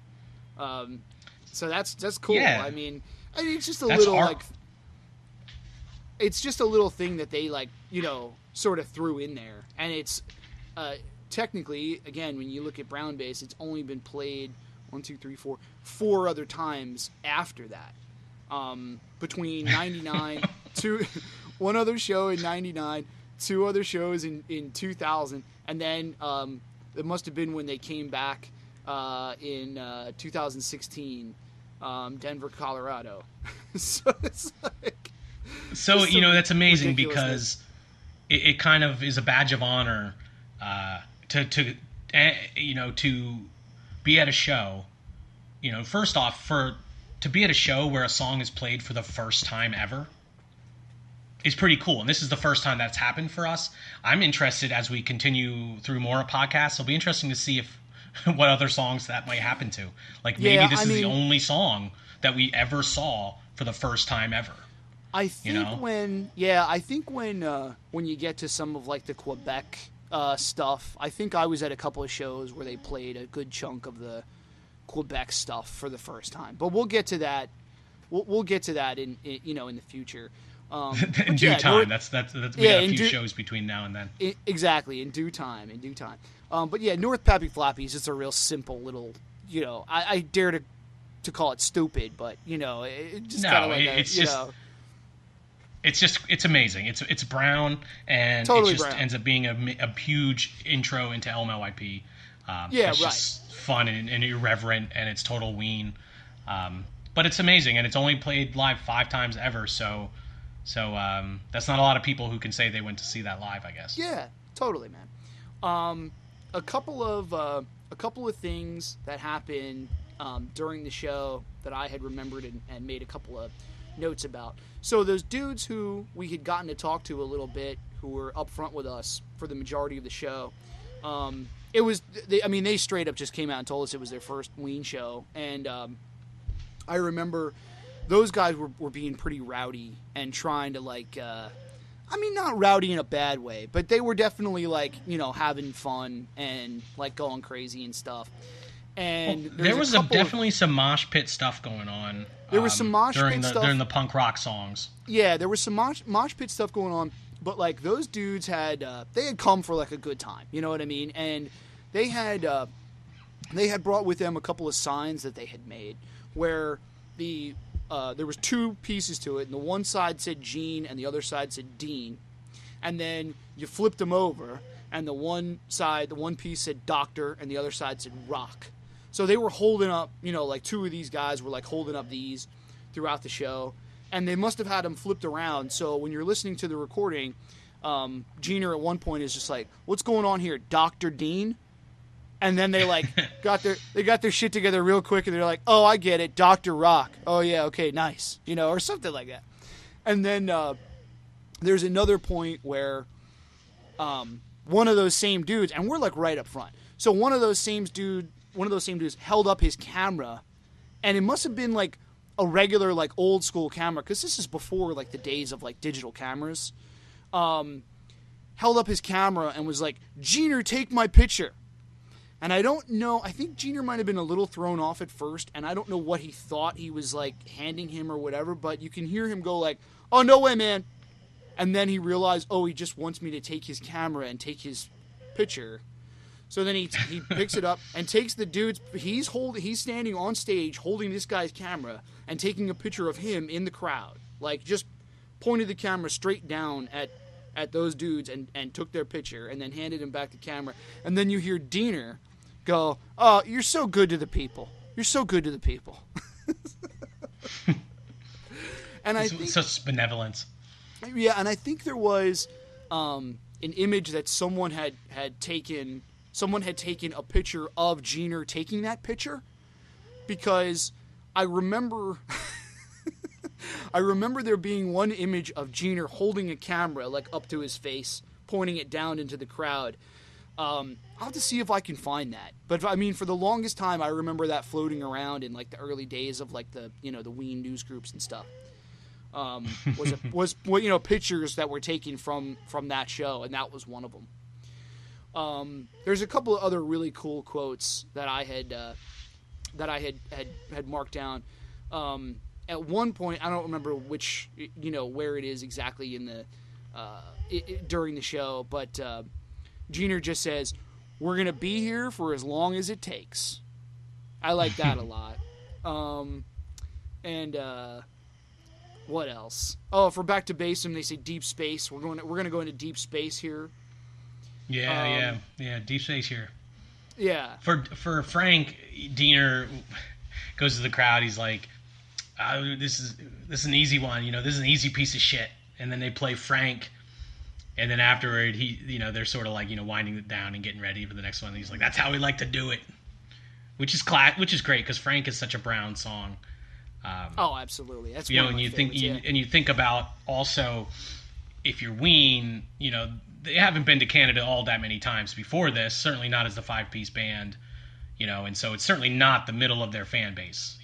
So that's cool. Yeah. I mean it's just a little like it's just a little thing that they like, sort of threw in there, and it's technically, again, when you look at Brown Bass, it's only been played 4 other times after that. Between 99, one other show in 99, 2 other shows in 2000, and then it must have been when they came back in 2016, Denver, Colorado. So it's like... So, that's amazing because it kind of is a badge of honor to be at a show. First off, to be at a show where a song is played for the first time ever is pretty cool. And this is the first time that's happened for us. I'm interested as we continue through more podcasts. It'll be interesting to see what other songs that might happen to. Like maybe this is the only song that we ever saw for the first time ever. I think when you get to some of like the Quebec stuff, I think I was at a couple of shows where they played a good chunk of the Quebec stuff for the first time. But we'll get to that. We'll get to that in the future. In due time. That's we got a few shows between now and then. Exactly, in due time. But yeah, North Pappy Floppies is a real simple little. I dare to call it stupid, but it just kind of like it's amazing. It's brown, and totally it just brown. ends up being a huge intro into LMLYP. It's just fun and irreverent, and it's total Ween. But it's amazing, and it's only played live 5 times ever. So that's not a lot of people who can say they went to see that live, I guess. Yeah, totally, man. A couple of things that happened during the show that I had remembered and made a couple of notes about. So those dudes who we had gotten to talk to a little bit, who were up front with us for the majority of the show, they straight up just came out and told us it was their first Ween show, and I remember those guys were being pretty rowdy and trying to like, not rowdy in a bad way, but they were definitely like, having fun and like going crazy and stuff. And there was definitely some mosh pit stuff going on. There was some mosh pit stuff during the punk rock songs. Yeah, there was some mosh pit stuff going on, but like those dudes had come for like a good time, you know what I mean? And they had brought with them a couple of signs that they had made where there was 2 pieces to it, and the one side said Gene and the other side said Dean, and then you flipped them over, and the one piece said Doctor and the other side said Rock. So they were holding up, like 2 of these guys were like holding up these throughout the show, and they must have had them flipped around. So when you're listening to the recording, Gina at one point is just like, "What's going on here, Dr. Dean?" And then they like got their shit together real quick, and they're like, "Oh, I get it, Dr. Rock. Oh yeah, okay, nice," or something like that. And then there's another point where one of those same dudes, and we're like right up front. So one of those same dudes held up his camera, and it must have been like a regular like old school camera, because this is before like the days of like digital cameras. Held up his camera and was like, "Jeaner, take my picture." And I don't know, I think Jeaner might have been a little thrown off at first, and I don't know what he thought he was like handing him or whatever, but you can hear him go like, "Oh, no way, man." And then he realized, oh, he just wants me to take his camera and take his picture. So then he picks it up and takes the dude's, he's standing on stage holding this guy's camera and taking a picture of him in the crowd. Like just pointed the camera straight down at those dudes and took their picture and then handed him back the camera. And then you hear Diener go, "Oh, you're so good to the people. You're so good to the people." And I think such benevolence. Yeah, and I think there was an image that someone had taken. Someone had taken a picture of Jeaner taking that picture, because I remember there being one image of Jeaner holding a camera like up to his face, pointing it down into the crowd. I'll have to see if I can find that. But I mean, for the longest time, I remember that floating around in like the early days of like the the Ween news groups and stuff. was pictures that were taken from that show, and that was one of them. There's a couple of other really cool quotes that I had marked down. At one point, I don't remember which, where it is exactly in the during the show, but Jeaner just says, "We're gonna be here for as long as it takes." I like that a lot. And what else? Oh, for Back to Base, when they say deep space, we're gonna go into deep space here. Yeah, deep space here. Yeah. For Frank, Diener goes to the crowd. He's like, "This is an easy one. This is an easy piece of shit." And then they play Frank, and then afterward, they're sort of like winding it down and getting ready for the next one. And he's like, "That's how we like to do it," which is great because Frank is such a Brown song. Oh, absolutely. That's one of my favorites, and you think about also, if you're Ween, they haven't been to Canada all that many times before this. Certainly not as the 5-piece band, and so it's certainly not the middle of their fan base,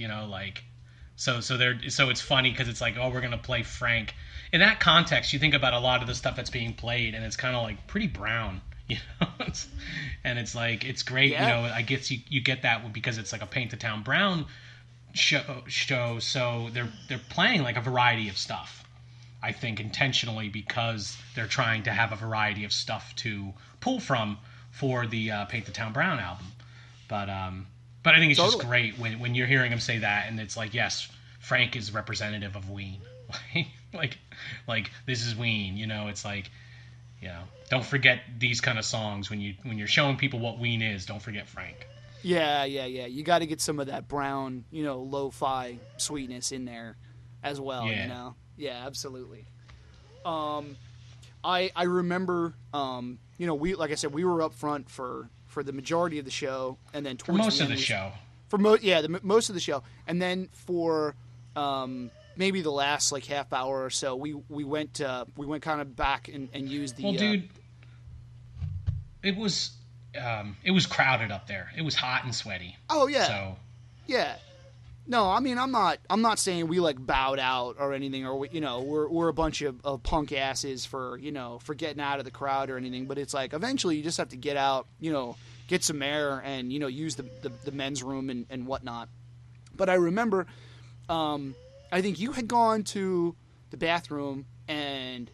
So it's funny because it's like, oh, we're gonna play Frank. In that context, you think about a lot of the stuff that's being played, and it's kind of like pretty Brown, and it's like it's great, Yeah. I guess you get that because it's like a Paint the Town Brown show, so they're playing like a variety of stuff. I think intentionally because they're trying to have a variety of stuff to pull from for the Paint the Town Brown album. But I think it's just great when you're hearing him say that, and it's like, yes, Frank is representative of Ween. like this is Ween. It's like, don't forget these kind of songs when you're showing people what Ween is. Don't forget Frank. Yeah. You got to get some of that Brown, lo-fi sweetness in there as well. Yeah. Yeah, absolutely. I remember, we, like I said, we were up front for the majority of the show, and then towards most the of end, the show. Most of the show, and then for maybe the last like half hour or so, we went kind of back and used the. Well, dude, it was crowded up there. It was hot and sweaty. Oh yeah. So. Yeah. No, I mean I'm not saying we like bowed out or anything, or we're a bunch of punk asses for getting out of the crowd or anything, but it's like eventually you just have to get out, get some air and use the men's room and whatnot. But I remember, I think you had gone to the bathroom and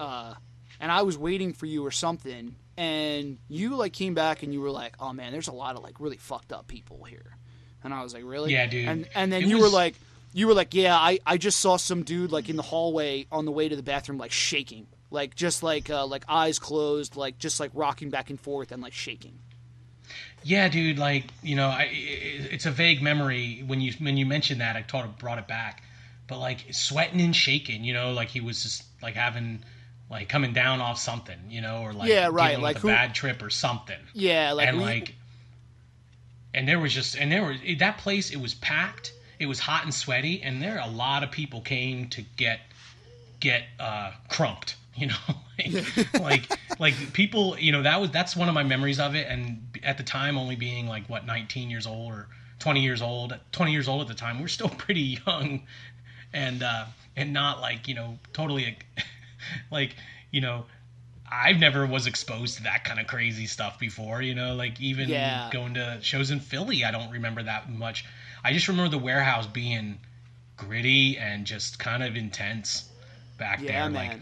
I was waiting for you or something, and you like came back and you were like, "Oh man, there's a lot of like really fucked up people here." And I was like, "Really?" Yeah, dude. And then you were like, "Yeah, I just saw some dude like in the hallway on the way to the bathroom, like shaking, like just like eyes closed, like just like rocking back and forth and like shaking." Yeah, dude. Like it's a vague memory when you mentioned that. I brought it back, but like sweating and shaking, like he was just like having like coming down off something, or like dealing with a bad trip or something. Yeah, And there was that place. It was packed. It was hot and sweaty, and a lot of people came to get crunked. like people. That's one of my memories of it. And at the time, only being like 19 years old or 20 years old. 20 years old at the time. We're still pretty young, and not like totally like I've never was exposed to that kind of crazy stuff before, like even going to shows in Philly, I don't remember that much. I just remember the warehouse being gritty and just kind of intense back there. Man.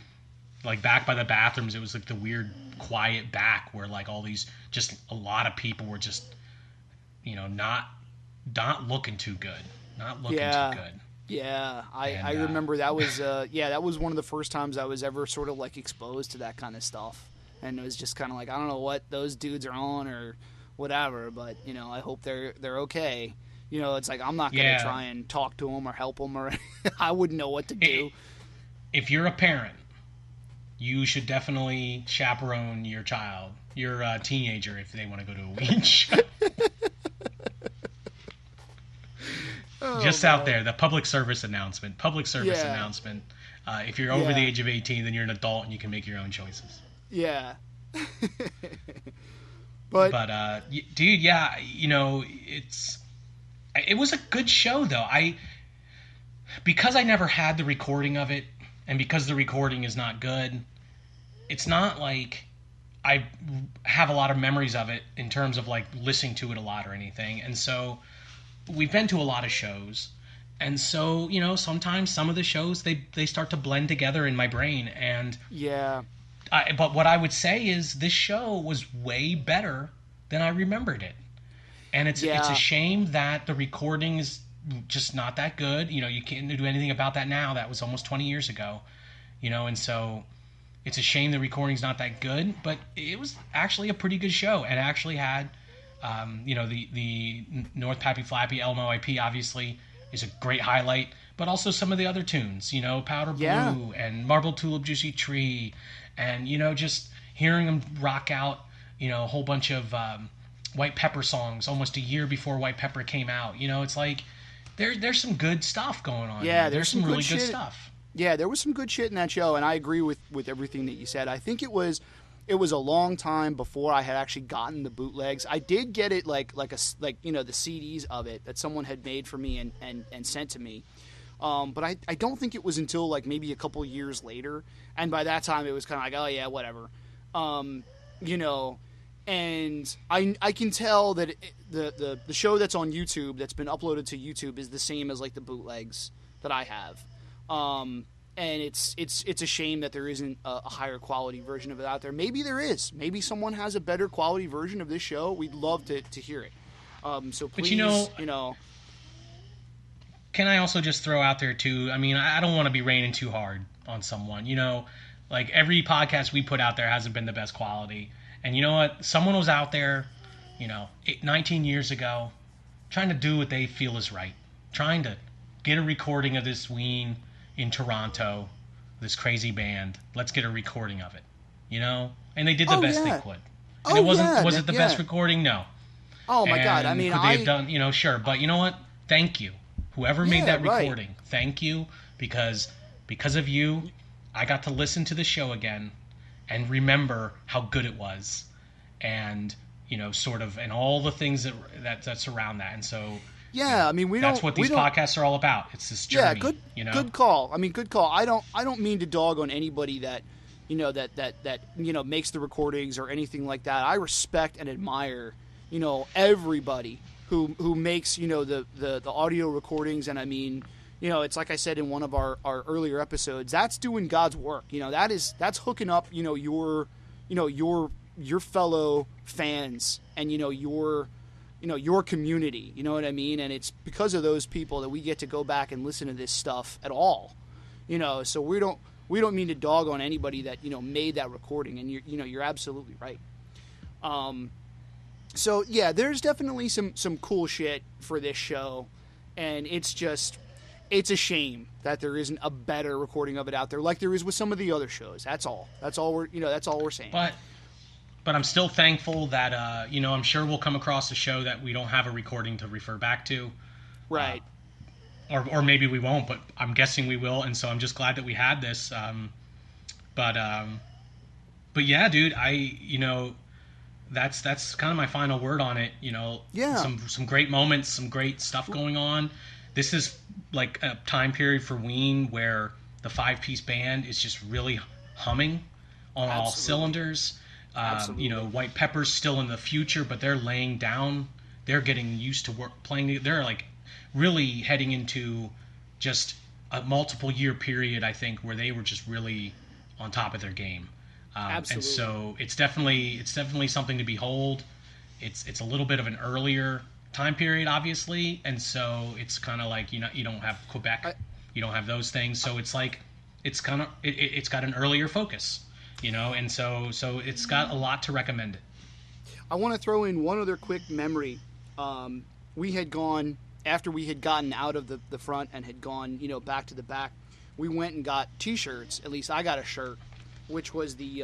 Like back by the bathrooms, it was like the weird quiet back where like all these, just a lot of people were just, not looking too good. Not looking too good. Yeah, I remember that was that was one of the first times I was ever sort of like exposed to that kind of stuff, and it was just kind of like, I don't know what those dudes are on or whatever, but I hope they're okay. It's like I'm not gonna try and talk to them or help them, or I wouldn't know what to do. If you're a parent, you should definitely chaperone your child, your teenager, if they want to go to a Ween show. Just out there, the public service announcement. If you're over the age of 18, then you're an adult and you can make your own choices. Yeah. But dude, yeah, it was a good show though. because I never had the recording of it, and because the recording is not good, it's not like I have a lot of memories of it in terms of like listening to it a lot or anything. And so we've been to a lot of shows. And so, sometimes some of the shows, they start to blend together in my brain. And Yeah. but what I would say is this show was way better than I remembered it. And it's a shame that the recording is just not that good. You can't do anything about that now. That was almost 20 years ago. And so it's a shame the recording's not that good, but it was actually a pretty good show. And it actually had, the North Pappy Flappy, LMOIP obviously is a great highlight, but also some of the other tunes, Powder Blue and Marble Tulip Juicy Tree, and, just hearing them rock out, a whole bunch of White Pepper songs almost a year before White Pepper came out. It's like there's some good stuff going on. Yeah, there's some really good stuff. Yeah, there was some good shit in that show, and I agree with everything that you said. I think it was a long time before I had actually gotten the bootlegs. I did get it like the CDs of it that someone had made for me and sent to me. But I don't think it was until like maybe a couple years later, and by that time it was kind of like, oh yeah, whatever. And I can tell that the show that's on YouTube, that's been uploaded to YouTube, is the same as like the bootlegs that I have. And it's a shame that there isn't a higher quality version of it out there. Maybe there is. Maybe someone has a better quality version of this show. We'd love to hear it. So please, Can I also just throw out there too? I mean, I don't want to be raining too hard on someone. Like every podcast we put out there hasn't been the best quality. And you know what? Someone was out there, 19 years ago, trying to do what they feel is right, trying to get a recording of this Ween in Toronto, this crazy band. Let's get a recording of it, And they did the best they could. And it wasn't. Was it the best recording? No. Oh my God! I mean, could they have done? Sure, but you know what? Thank you, whoever made that recording. Right. Thank you, because of you, I got to listen to the show again and remember how good it was, and sort of, and all the things that surround that. And so. Yeah, I mean, that's what these podcasts are all about. It's this journey. Yeah, good call. I mean, good call. I don't mean to dog on anybody that makes the recordings or anything like that. I respect and admire everybody who makes the audio recordings. And I mean, it's like I said in one of our earlier episodes, that's doing God's work. That's hooking up your fellow fans and your community, you know what I mean? And it's because of those people that we get to go back and listen to this stuff at all, so we don't mean to dog on anybody that, made that recording, and you're absolutely right. So yeah, there's definitely some cool shit for this show, and it's a shame that there isn't a better recording of it out there like there is with some of the other shows. That's all we're saying. But I'm still thankful that, I'm sure we'll come across a show that we don't have a recording to refer back to. Right. Or maybe we won't, but I'm guessing we will. And so I'm just glad that we had this. But yeah, dude, that's kind of my final word on it. Yeah. Some great moments, some great stuff going on. This is like a time period for Ween where the 5-piece band is just really humming on all cylinders. White Pepper's still in the future, but they're laying down. They're getting used to playing. They're like really heading into just a multiple year period, I think, where they were just really on top of their game. Absolutely. And so it's definitely something to behold. It's a little bit of an earlier time period, obviously, and so it's kind of like you don't have Quebec, you don't have those things, so it's like it's kind of it's got an earlier focus. And so it's got a lot to recommend it. I want to throw in one other quick memory. We had gone, after we had gotten out of the front and had gone, back to the back, we went and got T-shirts. At least I got a shirt, which was the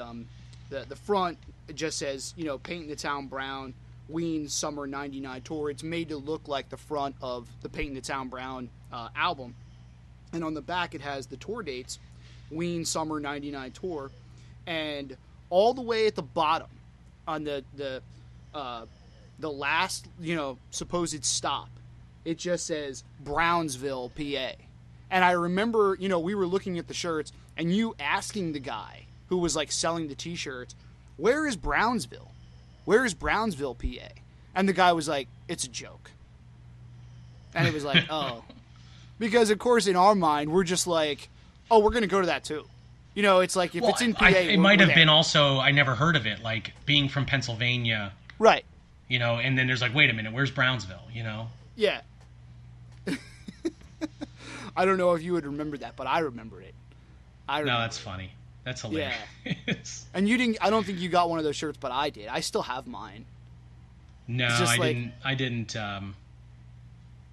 front. It just says, Paintin the Town Brown, Ween Summer '99 Tour. It's made to look like the front of the Paintin the Town Brown album. And on the back it has the tour dates, Ween Summer '99 Tour. And all the way at the bottom, on the last supposed stop, it just says Brownsville, PA, And I remember, we were looking at the shirts, and you asking the guy who was, like, selling the T-shirts, where is Brownsville? Where is Brownsville, PA? And the guy was like, it's a joke. And it was like, oh. Because, of course, in our mind, we're just like, oh, we're going to go to that, too. It's like, if it's in PA, it might have been also, I never heard of it, like, being from Pennsylvania. Right. And then there's like, wait a minute, where's Brownsville, Yeah. I don't know if you would remember that, but I remember it. No, that's funny. That's hilarious. Yeah. And you didn't. I don't think you got one of those shirts, but I did. I still have mine. No, I didn't.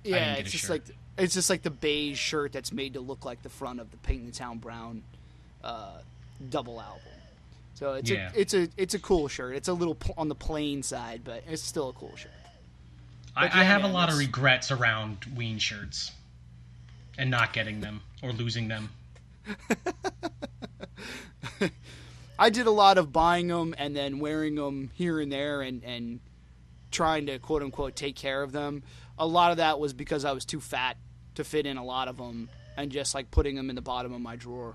Yeah, it's just like the beige shirt that's made to look like the front of the Paintin Town Brown double album. So it's a cool shirt. It's a little on the plain side, but it's still a cool shirt. I have a lot of regrets around Ween shirts and not getting them or losing them. I did a lot of buying them and then wearing them here and there and trying to quote unquote take care of them. A lot of that was because I was too fat to fit in a lot of them and just like putting them in the bottom of my drawer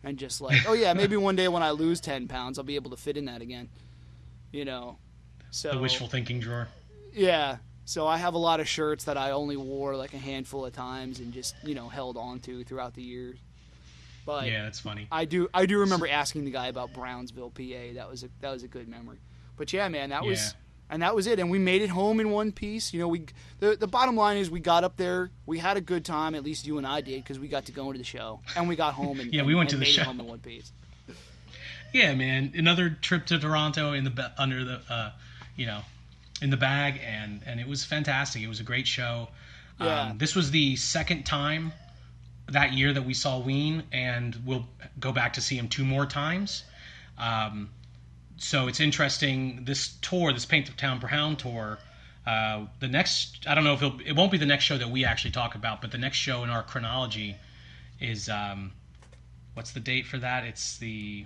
and just like, oh yeah, maybe one day when I lose 10 pounds, I'll be able to fit in that again. So the wishful thinking drawer. Yeah. So I have a lot of shirts that I only wore like a handful of times and just, held on to throughout the years. But yeah, that's funny. I do remember asking the guy about Brownsville, PA. That was a good memory. But yeah, man, that was it. And we made it home in one piece. The bottom line is we got up there, we had a good time. At least you and I did, because we got to go into the show and we got home and we went to the made show. It home in one piece. Yeah, man, another trip to Toronto in the bag, and it was fantastic. It was a great show. Yeah. This was the second time that year that we saw Ween, and we'll go back to see him 2 more times. So it's interesting, this tour, this Paint the Town Brown tour, the next, I don't know if it won't be the next show that we actually talk about, but the next show in our chronology is, what's the date for that? It's the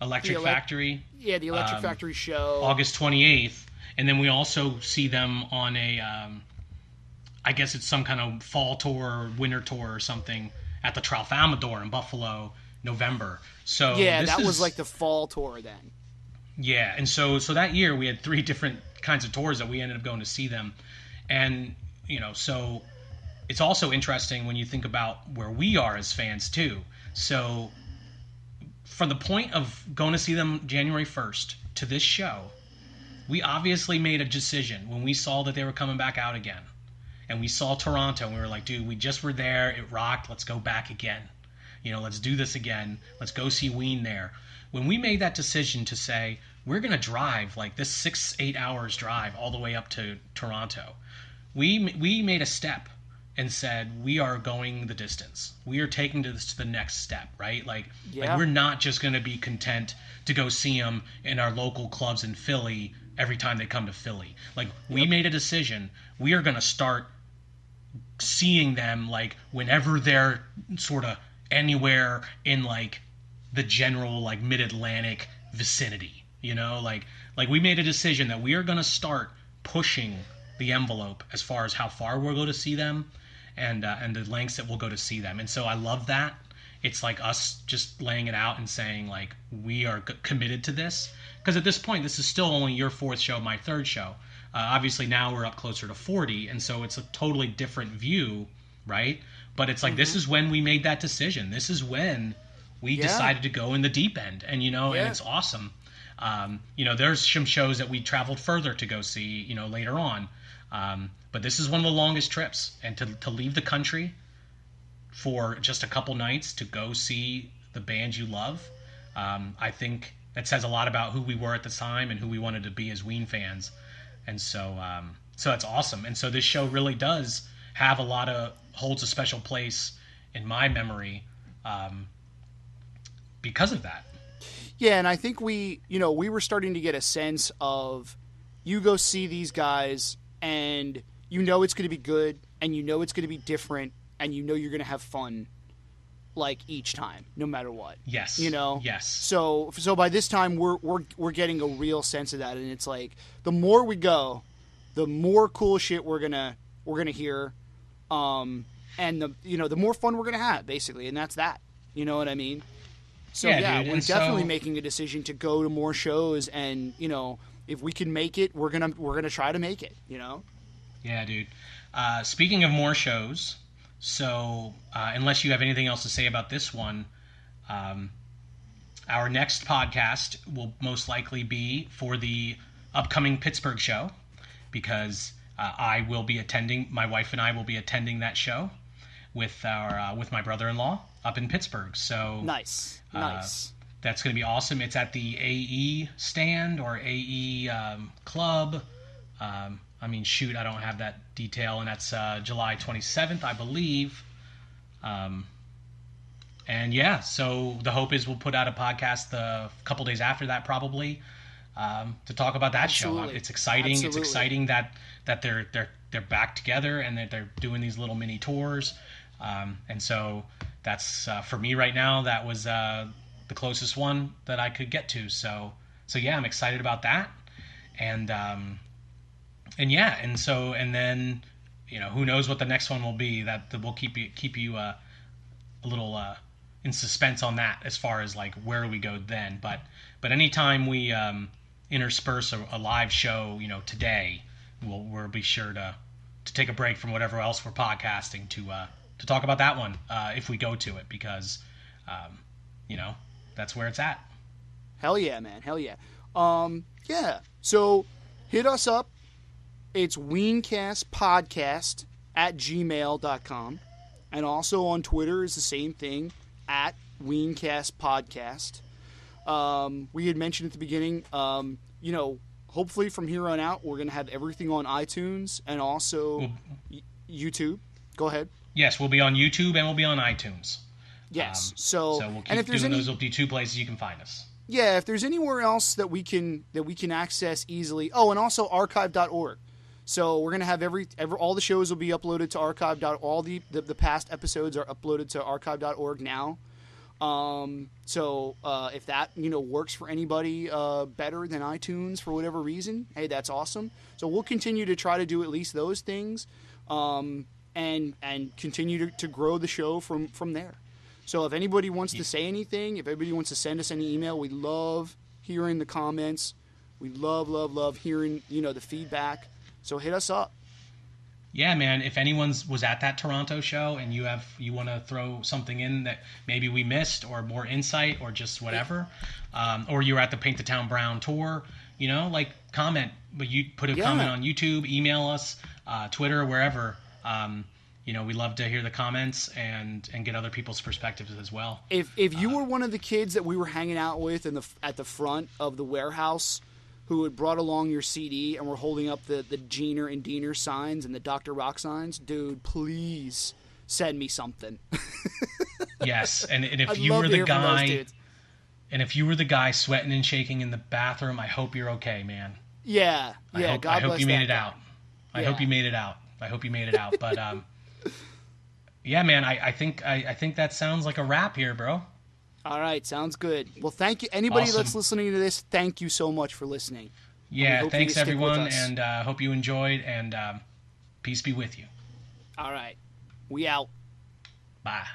Electric Factory. Yeah, the Electric Factory show. August 28th. And then we also see them on a, I guess it's some kind of fall tour or winter tour or something at the Tralfamadore in Buffalo, November. So yeah, that was like the fall tour then. Yeah, and so that year we had 3 different kinds of tours that we ended up going to see them. And, so it's also interesting when you think about where we are as fans too. So from the point of going to see them January 1st to this show, we obviously made a decision when we saw that they were coming back out again. And we saw Toronto, and we were like, dude, we just were there. It rocked. Let's go back again. Let's do this again. Let's go see Ween there. When we made that decision to say, we're going to drive like this 6-8 hours drive all the way up to Toronto, we made a step and said, we are going the distance. We are taking this to the next step, right? Like we're not just going to be content to go see them in our local clubs in Philly every time they come to Philly. Like we made a decision. We are going to start seeing them like whenever they're sort of anywhere in like the general like mid-Atlantic vicinity, like we made a decision that we are going to start pushing the envelope as far as how far we'll go to see them and the lengths that we'll go to see them. And so I love that. It's like us just laying it out and saying like we are committed to this, because at this point this is still only your 4th show, my 3rd show. Obviously now we're up closer to 40, and so it's a totally different view, right? But it's like, this is when we made that decision. This is when we decided to go in the deep end, and and it's awesome. There's some shows that we traveled further to go see, later on. But this is one of the longest trips, and to leave the country for just a couple nights to go see the band you love, I think that says a lot about who we were at the time and who we wanted to be as Ween fans. And so that's awesome. And so this show really does holds a special place in my memory because of that. Yeah, and I think we were starting to get a sense of, you go see these guys and it's going to be good, and it's going to be different, and you're going to have fun like each time, no matter what. Yes. Yes. So by this time we're getting a real sense of that, and it's like the more we go, the more cool shit we're gonna hear. and the more fun we're gonna have, basically, and that's that. You know what I mean? So Yeah, dude, we're definitely making a decision to go to more shows, and if we can make it, we're gonna try to make it. Yeah, dude. Speaking of more shows, so unless you have anything else to say about this one, our next podcast will most likely be for the upcoming Pittsburgh show, because I will be attending. My wife and I will be attending that show with my brother-in-law up in Pittsburgh. So nice. That's going to be awesome. It's at the AE stand or AE club. I mean, shoot, I don't have that detail, and that's July 27th, I believe. And yeah, so the hope is we'll put out a podcast a couple days after that, probably, to talk about that Absolutely. show. It's exciting. Absolutely. It's exciting that they're back together and that they're doing these little mini tours. And so that's for me right now. That was the closest one that I could get to. So yeah, I'm excited about that. And yeah, and then who knows what the next one will be. That we'll keep you a little in suspense on that, as far as like where do we go then. But anytime we intersperse a live show, today, we'll be sure to take a break from whatever else we're podcasting to talk about that one if we go to it, because that's where it's at. Hell yeah, man. Hell yeah. Yeah. So hit us up. It's weencastpodcast@gmail.com. And also on Twitter is the same thing, @weencastpodcast. We had mentioned at the beginning, hopefully from here on out, we're going to have everything on iTunes and also YouTube. Go ahead. Yes, we'll be on YouTube and we'll be on iTunes. Yes. So we'll keep doing those. Will be two places you can find us. Yeah, if there's anywhere else that we can access easily. Oh, and also archive.org. So we're gonna have all the shows will be uploaded to archive. All the past episodes are uploaded to archive.org now. So if that works for anybody better than iTunes for whatever reason, hey, that's awesome. So we'll continue to try to do at least those things, and continue to grow the show from there. So if anybody wants to say anything, if anybody wants to send us any email, we love hearing the comments. We love hearing the feedback. So hit us up. Yeah, man. If anyone was at that Toronto show and you want to throw something in that maybe we missed, or more insight, or just whatever, or you're at the Paint the Town Brown tour, comment. But you put a comment on YouTube, email us, Twitter, wherever. We love to hear the comments and get other people's perspectives as well. If you were one of the kids that we were hanging out with at the front of the warehouse, who had brought along your CD and were holding up the Jeaner and Diener signs and the Dr. Rock signs, dude, please send me something. Yes, and if you were the guy, and if you were the guy sweating and shaking in the bathroom, I hope you're okay, man. Yeah. I hope you made it out. I hope you made it out. But yeah, man, I think that sounds like a wrap here, bro. All right, sounds good. Well, thank you. Anybody Awesome. that's listening to this, thank you so much for listening. Yeah, thanks everyone, and hope you enjoyed, and peace be with you. All right, we out. Bye.